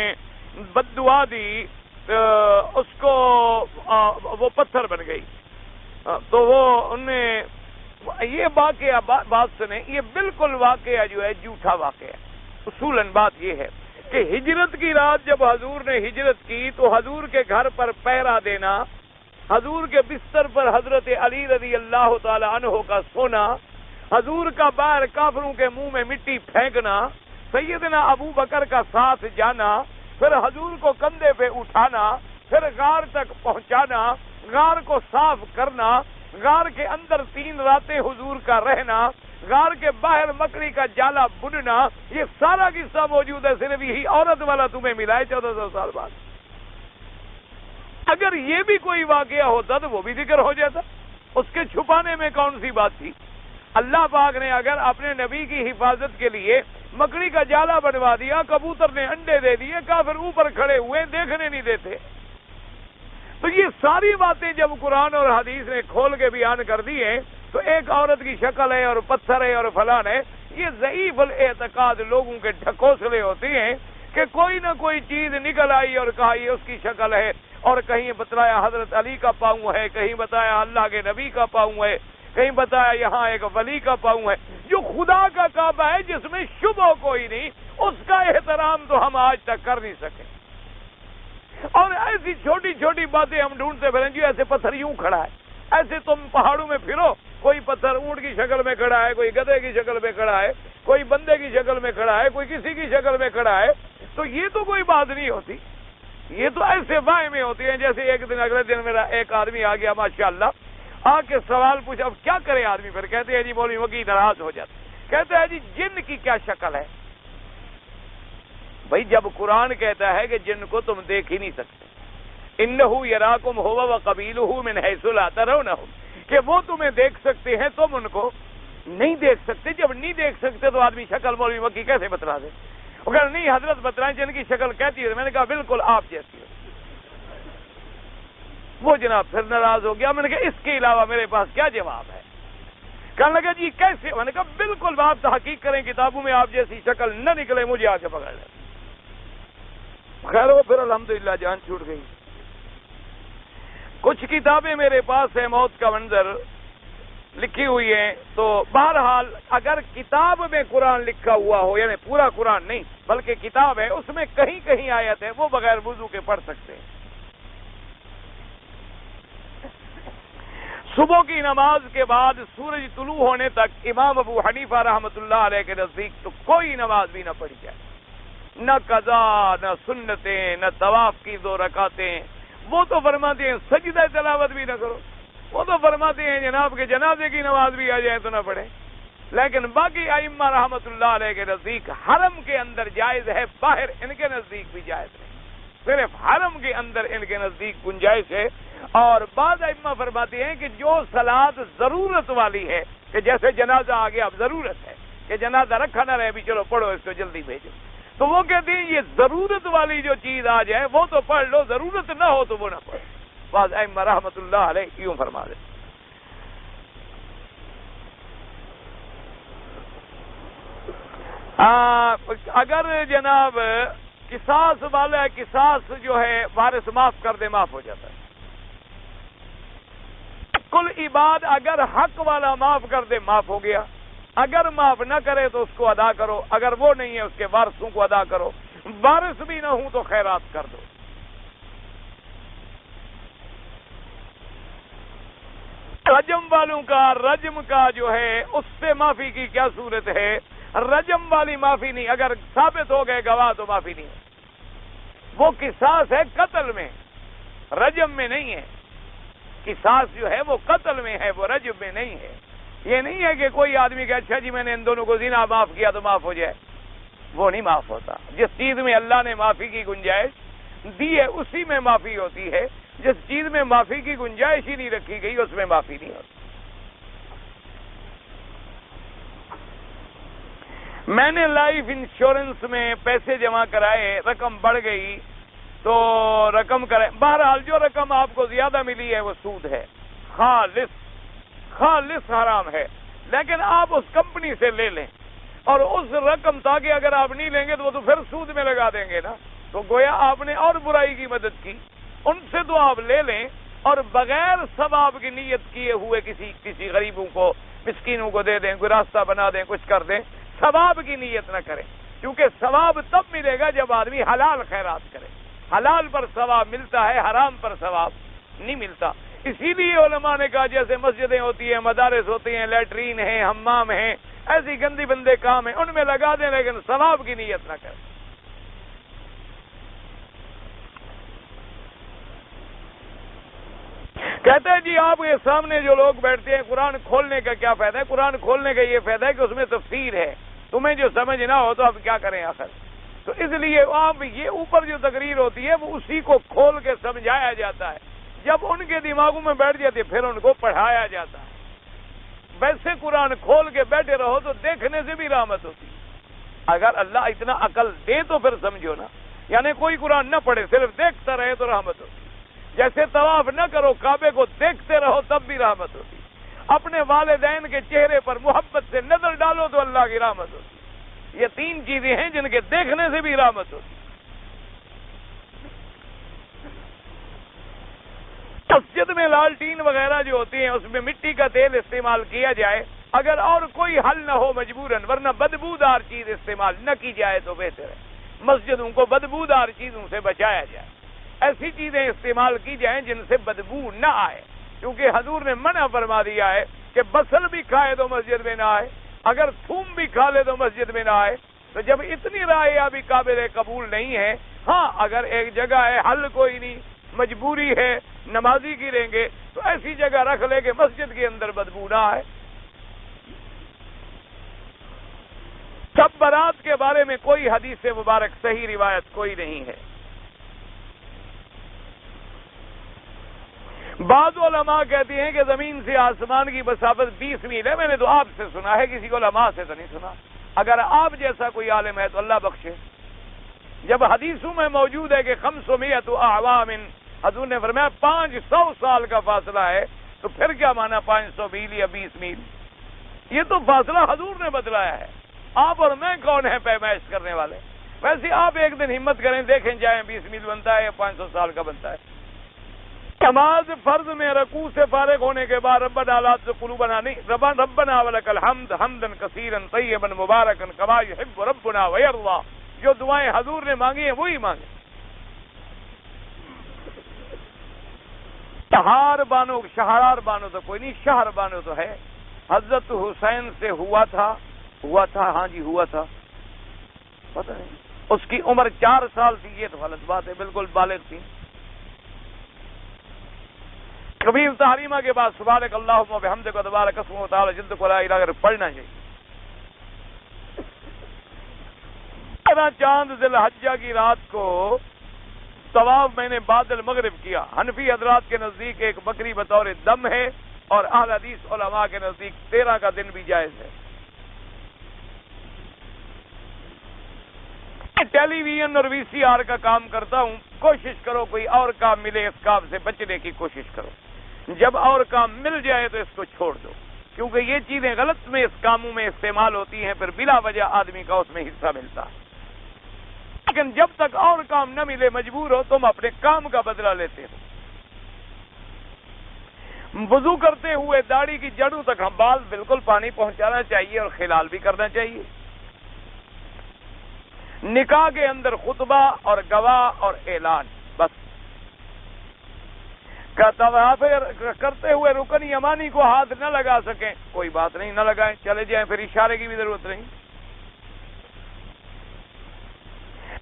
بد دعا دی، اس کو وہ پتھر بن گئی۔ تو وہ انہیں یہ واقعہ بات سنیں، یہ بالکل واقعہ جو ہے جھوٹا واقعہ ہے۔ اصولاً بات یہ ہے کہ ہجرت کی رات جب حضور نے ہجرت کی تو حضور کے گھر پر پہرا دینا، حضور کے بستر پر حضرت علی رضی اللہ تعالی عنہ کا سونا، حضور کا باہر کافروں کے منہ میں مٹی پھینکنا، سیدنا ابو بکر کا ساتھ جانا، پھر حضور کو کندھے پہ اٹھانا، پھر غار تک پہنچانا، غار کو صاف کرنا، غار کے اندر 3 راتیں حضور کا رہنا، غار کے باہر مکڑی کا جالا بننا، یہ سارا قصہ موجود ہے، صرف یہی عورت والا تمہیں ملا ہے 1400 سال بعد۔ اگر یہ بھی کوئی واقعہ ہوتا تو وہ بھی ذکر ہو جاتا، اس کے چھپانے میں کون سی بات تھی؟ اللہ پاک نے اگر اپنے نبی کی حفاظت کے لیے مکڑی کا جالا بنوا دیا، کبوتر نے انڈے دے دیے، کافر اوپر کھڑے ہوئے دیکھنے نہیں دیتے، تو یہ ساری باتیں جب قرآن اور حدیث نے کھول کے بیان کر دی ہیں تو ایک عورت کی شکل ہے اور پتھر ہے اور فلان ہے، یہ ضعیف الاعتقاد لوگوں کے ڈھکوسلے ہوتے ہیں کہ کوئی نہ کوئی چیز نکل آئی اور کہا یہ اس کی شکل ہے، اور کہیں بتلایا حضرت علی کا پاؤں ہے، کہیں بتایا اللہ کے نبی کا پاؤں ہے، کہیں بتایا یہاں ایک ولی کا پاؤں ہے۔ جو خدا کا کعبہ ہے جس میں شبہ کوئی نہیں، اس کا احترام تو ہم آج تک کر نہیں سکے، اور ایسی چھوٹی چھوٹی باتیں ہم ڈھونڈتے پھریں جی ایسے پتھر یوں کھڑا ہے، ایسے تم پہاڑوں میں پھرو، کوئی پتھر اونٹ کی شکل میں کھڑا ہے، کوئی گدھے کی شکل میں کھڑا ہے، کوئی بندے کی شکل میں کھڑا ہے، کوئی کسی کی شکل میں کھڑا ہے، تو یہ تو کوئی بات نہیں ہوتی، یہ تو ایسے واہ میں ہوتی ہیں۔ جیسے ایک دن اگلے دن میرا ایک آدمی آ گیا ماشاءاللہ، آ کے سوال پوچھا، اب کیا کرے آدمی؟ پھر کہتے ہیں جی مولوی وکی ناراض ہو جاتا، کہتے ہیں جی جن کی کیا شکل ہے؟ بھائی جب قرآن کہتا ہے کہ جن کو تم دیکھ ہی نہیں سکتے، انہو یراکم ہوا وقبیلہ من حیث لا ترونہم، کہ وہ تمہیں دیکھ سکتے ہیں تم ان کو نہیں دیکھ سکتے۔ جب نہیں دیکھ سکتے تو آدمی شکل مولوی وکی کیسے بتلا دے؟ اگر نہیں حضرت بتلائیں جن کی شکل کہتی ہے، میں نے کہا بالکل آپ جیسی ہے۔ وہ جناب پھر ناراض ہو گیا، میں نے کہا اس کے علاوہ میرے پاس کیا جواب ہے؟ کہنے لگا جی کیسے؟ میں نے کہا بالکل آپ تحقیق کریں، کتابوں میں آپ جیسی شکل نہ نکلے مجھے آ کے پکڑ لیں۔ خیر وہ پھر الحمدللہ جان چھوٹ گئی۔ کچھ کتابیں میرے پاس ہیں موت کا منظر لکھی ہوئی ہیں، تو بہرحال اگر کتاب میں قرآن لکھا ہوا ہو، یعنی پورا قرآن نہیں بلکہ کتاب ہے، اس میں کہیں کہیں آیت ہے، وہ بغیر وضو کے پڑھ سکتے ہیں۔ صبح کی نماز کے بعد سورج طلوع ہونے تک امام ابو حنیفہ رحمۃ اللہ علیہ کے نزدیک تو کوئی نماز بھی نہ پڑھی جائے، نہ قضا، نہ سنتیں، نہ طواف کی 2 رکعتیں۔ وہ تو فرماتے ہیں سجدہ تلاوت بھی نہ کرو، وہ تو فرماتے ہیں جناب کے جنازے کی نماز بھی آ جائے تو نہ پڑھے، لیکن باقی ائمہ رحمۃ اللہ علیہ کے نزدیک حرم کے اندر جائز ہے، باہر ان کے نزدیک بھی جائز ہے، صرف حرم کے اندر ان کے نزدیک گنجائش ہے۔ اور بعض ائمہ فرماتے ہیں کہ جو صلاۃ ضرورت والی ہے، کہ جیسے جنازہ آ گیا اب ضرورت ہے کہ جنازہ رکھا نہ رہے بھی، چلو پڑھو اس کو جلدی بھیجو، تو وہ کہتے ہیں یہ ضرورت والی جو چیز آ جائے وہ تو پڑھ لو، ضرورت نہ ہو تو وہ نہ پڑھو۔ بعض ائمہ رحمۃ اللہ علیہ یوں فرما دے۔ اگر جناب قصاص والا ہے، قصاص جو ہے وارث معاف کر دے معاف ہو جاتا ہے۔ کل عباد اگر حق والا معاف کر دے معاف ہو گیا، اگر معاف نہ کرے تو اس کو ادا کرو، اگر وہ نہیں ہے اس کے وارثوں کو ادا کرو، وارث بھی نہ ہوں تو خیرات کر دو۔ رجم والوں کا، رجم کا جو ہے اس سے معافی کی کیا صورت ہے؟ رجم والی معافی نہیں، اگر ثابت ہو گئے گواہ تو معافی نہیں ہے، وہ قصاص ہے قتل میں، رجم میں نہیں ہے۔ قصاص جو ہے وہ قتل میں ہے، وہ رجم میں نہیں ہے۔ یہ نہیں ہے کہ کوئی آدمی کہ اچھا جی میں نے ان دونوں کو زنا معاف کیا تو معاف ہو جائے، وہ نہیں معاف ہوتا۔ جس چیز میں اللہ نے معافی کی گنجائش دی ہے اسی میں معافی ہوتی ہے، جس چیز میں معافی کی گنجائش ہی نہیں رکھی گئی اس میں معافی نہیں ہوتی۔ میں نے لائف انشورنس میں پیسے جمع کرائے، رقم بڑھ گئی تو رقم کرائے، بہرحال جو رقم آپ کو زیادہ ملی ہے وہ سود ہے، خالص حرام ہے، لیکن آپ اس کمپنی سے لے لیں اور اس رقم تاکہ اگر آپ نہیں لیں گے تو وہ تو پھر سود میں لگا دیں گے نا، تو گویا آپ نے اور برائی کی مدد کی۔ ان سے تو آپ لے لیں اور بغیر ثواب کی نیت کیے ہوئے کسی غریبوں کو، مسکینوں کو دے دیں، کوئی راستہ بنا دیں، کچھ کر دیں، ثواب کی نیت نہ کریں، کیونکہ ثواب تب ملے گا جب آدمی حلال خیرات کرے، حلال پر ثواب ملتا ہے، حرام پر ثواب نہیں ملتا۔ اسی لیے علماء نے کہا جیسے مسجدیں ہوتی ہیں، مدارس ہوتی ہیں، لیٹرین ہیں، حمام ہیں، ایسی گندی بندے کام ہیں ان میں لگا دیں لیکن ثواب کی نیت نہ کریں۔ کہتے ہیں جی آپ کے سامنے جو لوگ بیٹھتے ہیں قرآن کھولنے کا کیا فائدہ ہے؟ قرآن کھولنے کا یہ فائدہ ہے کہ اس میں تفسیر ہے، تمہیں جو سمجھ نہ ہو تو آپ کیا کریں آخر؟ تو اس لیے آپ یہ اوپر جو تقریر ہوتی ہے وہ اسی کو کھول کے سمجھایا جاتا ہے، جب ان کے دماغوں میں بیٹھ جاتی ہے پھر ان کو پڑھایا جاتا ہے۔ ویسے قرآن کھول کے بیٹھے رہو تو دیکھنے سے بھی رحمت ہوتی ہے۔ اگر اللہ اتنا عقل دے تو پھر سمجھو نا، یعنی کوئی قرآن نہ پڑھے صرف دیکھتا رہے تو رحمت ہوتی، جیسے طواف نہ کرو کعبے کو دیکھتے رہو تب بھی رحمت ہوتی، اپنے والدین کے چہرے پر محبت سے نظر ڈالو تو اللہ کی رحمت ہوتی۔ یہ تین چیزیں ہیں جن کے دیکھنے سے بھی رحمت ہوتی۔ مسجد میں لالٹین وغیرہ جو ہوتی ہیں اس میں مٹی کا تیل استعمال کیا جائے، اگر اور کوئی حل نہ ہو مجبوراً، ورنہ بدبودار چیز استعمال نہ کی جائے تو بہتر ہے۔ مسجدوں کو بدبودار چیزوں سے بچایا جائے، ایسی چیزیں استعمال کی جائیں جن سے بدبو نہ آئے، کیونکہ حضور نے منع فرما دیا ہے کہ بصل بھی کھائے تو مسجد میں نہ آئے، اگر تھوم بھی کھا لے تو مسجد میں نہ آئے۔ تو جب اتنی رائے ابھی قابل قبول نہیں ہے، ہاں اگر ایک جگہ ہے حل کوئی نہیں، مجبوری ہے، نمازی گریں گے تو ایسی جگہ رکھ لے کہ مسجد کے اندر بدبو نہ آئے۔ سب برات کے بارے میں کوئی حدیث مبارک صحیح روایت کوئی نہیں ہے۔ بعض علماء کہتے ہیں کہ زمین سے آسمان کی مسافت 20 میل ہے، میں نے تو آپ سے سنا ہے، کسی کو علماء سے تو نہیں سنا۔ اگر آپ جیسا کوئی عالم ہے تو اللہ بخشے۔ جب حدیثوں میں موجود ہے کہ 500 اعوام، حضور نے فرمایا 500 سال کا فاصلہ ہے، تو پھر کیا مانا 500 میل یا 20 میل؟ یہ تو فاصلہ حضور نے بتلایا ہے، آپ اور میں کون ہیں پیمائش کرنے والے؟ ویسے آپ ایک دن ہمت کریں، دیکھیں جائیں 20 میل بنتا ہے یا 500 سال کا بنتا ہے۔ نماز فرض میں رکوع سے فارغ ہونے کے بعد ربنا لا تزغ قلوبنا نہیں، ربنا ولک الحمد حمدا کثیرا طیبا مبارکا کما یحب ربنا ویرضی، جو دعائیں حضور نے مانگی ہیں وہی مانگیں۔ شہار بانو تو کوئی نہیں، شہر بانو تو ہے۔ حضرت حسین سے ہوا تھا، ہاں جی ہوا تھا، پتہ نہیں اس کی عمر 4 سال تھی، یہ تو غلط بات ہے، بالکل بالغ تھی۔ کبیر تحریمہ کے بعد سبحانک اللہم و بحمدک و تبارک اسمک و تعالی جدک و لا الہ غیرک پڑھنا چاہیے۔ چاند ذی الحجہ کی رات کو طواف میں نے بعد المغرب کیا۔ حنفی حضرات کے نزدیک ایک بکری بطور دم ہے، اور اہل حدیث علماء کے نزدیک 13 کا دن بھی جائز ہے۔ ٹیلی ویژن اور VCR کا کام کرتا ہوں، کوشش کرو کوئی اور کام ملے، اس کام سے بچنے کی کوشش کرو۔ جب اور کام مل جائے تو اس کو چھوڑ دو، کیونکہ یہ چیزیں غلط میں اس کاموں میں استعمال ہوتی ہیں، پھر بلا وجہ آدمی کا اس میں حصہ ملتا ہے۔ لیکن جب تک اور کام نہ ملے مجبور ہو، تم اپنے کام کا بدلہ لیتے ہو۔ وضو کرتے ہوئے داڑھی کی جڑوں تک ہم بال بالکل پانی پہنچانا چاہیے اور خلال بھی کرنا چاہیے۔ نکاح کے اندر خطبہ اور گواہ اور اعلان، بس طواف کرتے ہوئے رکن یمانی کو ہاتھ نہ لگا سکیں، کوئی بات نہیں، نہ لگائیں، چلے جائیں، پھر اشارے کی بھی ضرورت نہیں۔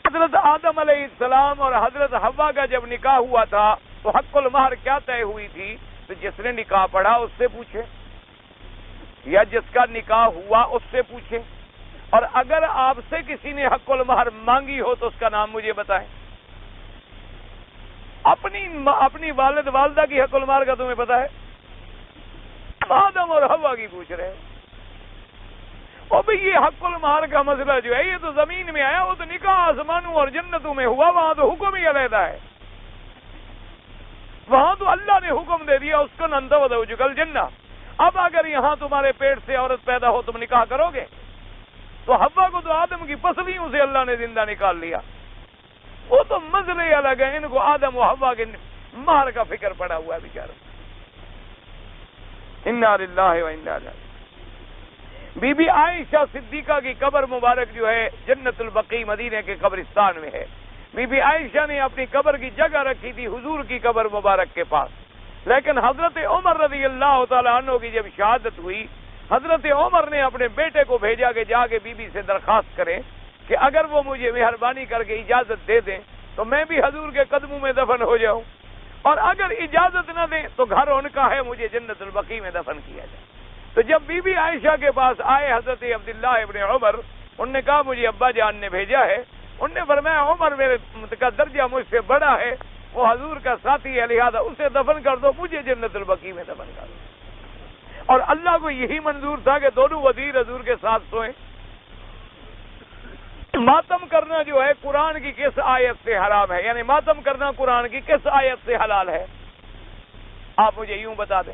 حضرت آدم علیہ السلام اور حضرت حوا کا جب نکاح ہوا تھا تو حق المہر کیا طے ہوئی تھی؟ تو جس نے نکاح پڑھا اس سے پوچھے، یا جس کا نکاح ہوا اس سے پوچھے، اور اگر آپ سے کسی نے حق المہر مانگی ہو تو اس کا نام مجھے بتائیں۔ اپنی والد والدہ کی حق المہر کا تمہیں پتا ہے؟ آدم اور حوا کی پوچھ رہے ہیں۔ اور بھئی یہ حق المہر کا مسئلہ جو ہے یہ تو زمین میں آیا، وہ تو نکاح آسمانوں اور جنتوں میں ہوا، وہاں تو حکم ہی علیحدہ ہے، وہاں تو اللہ نے حکم دے دیا اس کو نندا وجل جنہ۔ اب اگر یہاں تمہارے پیٹ سے عورت پیدا ہو تم نکاح کرو گے؟ تو حوا کو تو آدم کی پسلیوں سے اللہ نے زندہ نکال لیا، وہ تو مسئلے الگ ہیں، ان کو آدم و حوا کے مہر کا فکر پڑا ہوا ہے بیچارہ۔ انا للہ و انا الیہ۔ بی بی عائشہ صدیقہ کی قبر مبارک جو ہے جنت البقیع مدینے کے قبرستان میں ہے۔ بی بی عائشہ نے اپنی قبر کی جگہ رکھی تھی حضور کی قبر مبارک کے پاس، لیکن حضرت عمر رضی اللہ تعالیٰ عنہ کی جب شہادت ہوئی، حضرت عمر نے اپنے بیٹے کو بھیجا کہ جا کے بی بی سے درخواست کریں کہ اگر وہ مجھے مہربانی کر کے اجازت دے دیں تو میں بھی حضور کے قدموں میں دفن ہو جاؤں۔ اور اگر اجازت نہ دیں تو گھر ان کا ہے، مجھے جنت البقیع میں دفن کیا جائے۔ تو جب بی بی عائشہ کے پاس آئے حضرت عبداللہ ابن عمر، انہوں نے کہا مجھے ابا جان نے بھیجا ہے، انہوں نے فرمایا عمر میرے کا درجہ مجھ سے بڑا ہے، وہ حضور کا ساتھی ہے، لہذا اسے دفن کر دو، مجھے جنت البقیع میں دفن کر دو۔ اور اللہ کو یہی منظور تھا کہ دونوں وزیر حضور کے ساتھ سوئیں۔ ماتم کرنا جو ہے قرآن کی کس آیت سے حرام ہے؟ یعنی ماتم کرنا قرآن کی کس آیت سے حلال ہے؟ آپ مجھے یوں بتا دیں۔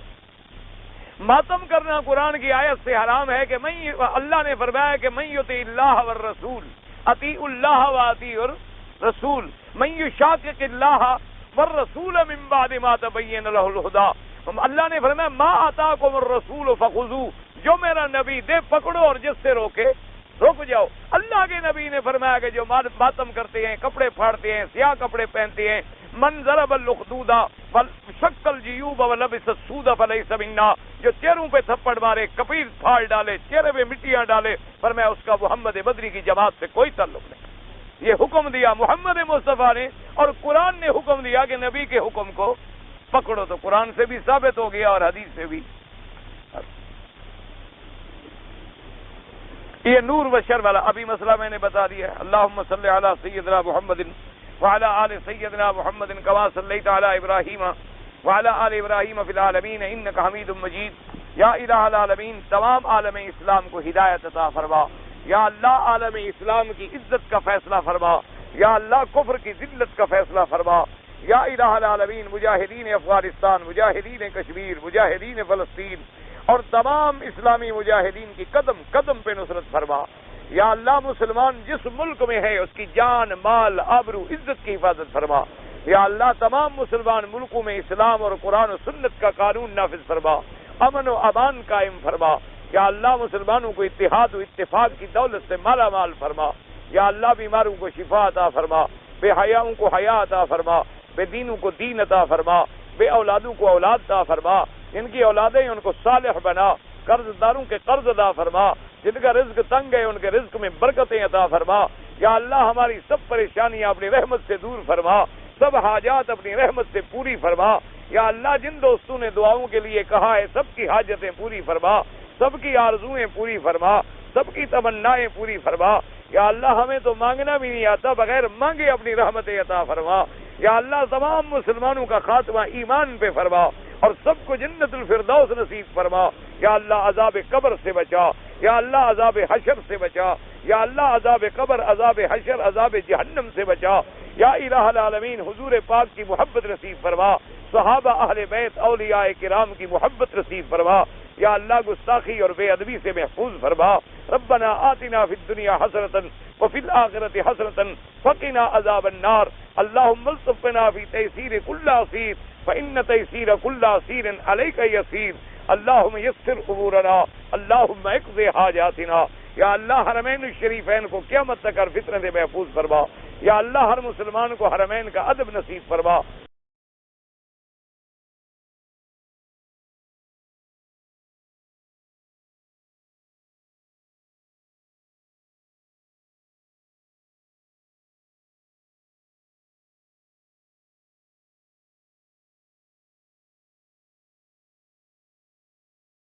ماتم کرنا قرآن کی آیت سے حرام ہے کہ اللہ نے فرمایا کہ من یطع اللہ والرسول اطیع اللہ واطیع الرسول من یشاقق اللہ والرسول من بعد ما تبین له الہدی۔ اللہ نے فرمایا ما آتاکم الرسول فخذوہ، جو میرا نبی دے پکڑو اور جس سے روکے رک جاؤ۔ اللہ کے نبی نے فرمایا کہ جو ماتم کرتے ہیں، کپڑے پھاڑتے ہیں، سیاہ کپڑے پہنتے ہیں، من ضرب الاخدود وشق الجیوب ولبس السود فلیس منا، جو چہروں پہ تھپڑ مارے، کپیر پھاڑ ڈالے، چہرے پہ مٹیاں ڈالے، فرمایا اس کا محمد بدری کی جماعت سے کوئی تعلق نہیں۔ یہ حکم دیا محمد مصطفیٰ نے، اور قرآن نے حکم دیا کہ نبی کے حکم کو پکڑو، تو قرآن سے بھی ثابت ہو گیا اور حدیث سے بھی۔ یہ نور و شر والا ابھی مسئلہ میں نے بتا دیا ہے۔ اللہم صلی علی سیدنا محمد وعلی آل سیدنا محمد کما صلیت علی ابراہیم وعلی آل ابراہیم فی العالمین انک حمید مجید۔ یا الہ العالمین، تمام عالم اسلام کو ہدایت عطا فرما۔ یا اللہ عالم اسلام کی عزت کا فیصلہ فرما۔ یا اللہ کفر کی ذلت کا فیصلہ فرما۔ یا الہ العالمین، مجاہدین افغانستان، مجاہدین کشمیر، مجاہدین فلسطین اور تمام اسلامی مجاہدین کی قدم قدم پہ نصرت فرما۔ یا اللہ مسلمان جس ملک میں ہے اس کی جان، مال، آبرو، عزت کی حفاظت فرما۔ یا اللہ تمام مسلمان ملکوں میں اسلام اور قرآن و سنت کا قانون نافذ فرما، امن و امان قائم فرما۔ یا اللہ مسلمانوں کو اتحاد و اتفاق کی دولت سے مالا مال فرما۔ یا اللہ بیماروں کو شفا عطا فرما، بے حیاؤں کو حیا عطا فرما، بے دینوں کو دین عطا فرما، بے اولادوں کو اولاد عطا فرما، جن کی اولادیں ان کو صالح بنا، قرض داروں کے قرض عطا فرما، جن کا رزق تنگ ہے ان کے رزق میں برکتیں عطا فرما۔ یا اللہ ہماری سب پریشانیاں اپنی رحمت سے دور فرما، سب حاجات اپنی رحمت سے پوری فرما۔ یا اللہ جن دوستوں نے دعاؤں کے لیے کہا ہے سب کی حاجتیں پوری فرما، سب کی آرزویں پوری فرما، سب کی تمنائیں پوری فرما۔ یا اللہ ہمیں تو مانگنا بھی نہیں آتا، بغیر مانگے اپنی رحمتیں عطا فرما۔ یا اللہ تمام مسلمانوں کا خاتمہ ایمان پہ فرما اور سب کو جنت الفردوس نصیب فرما۔ یا اللہ عذاب قبر سے بچا، یا اللہ عذاب حشر سے بچا، یا اللہ عذاب قبر، عذاب حشر، عذاب جہنم سے بچا۔ یا الہ العالمین حضور پاک کی محبت نصیب فرما، صحابہ اہل بیت اولیاء کرام کی محبت نصیب فرما۔ یا اللہ گستاخی اور بے ادبی سے محفوظ فرما۔ ربنا آتنا فی الدنیا حسنۃ وفی الآخرۃ حسنۃ وقنا عذاب النار۔ اللہم الطف بنا فی تیسیر کل عسیر فإن تیسیر کل عسیر علیک یسیر۔ اللہم یسر امورنا، اللہم اقض حاجاتنا۔ یا اللہ حرمین الشریفین کو قیامت تک ہر فتنہ سے محفوظ فرما۔ یا اللہ ہر مسلمان کو حرمین کا ادب نصیب فرما۔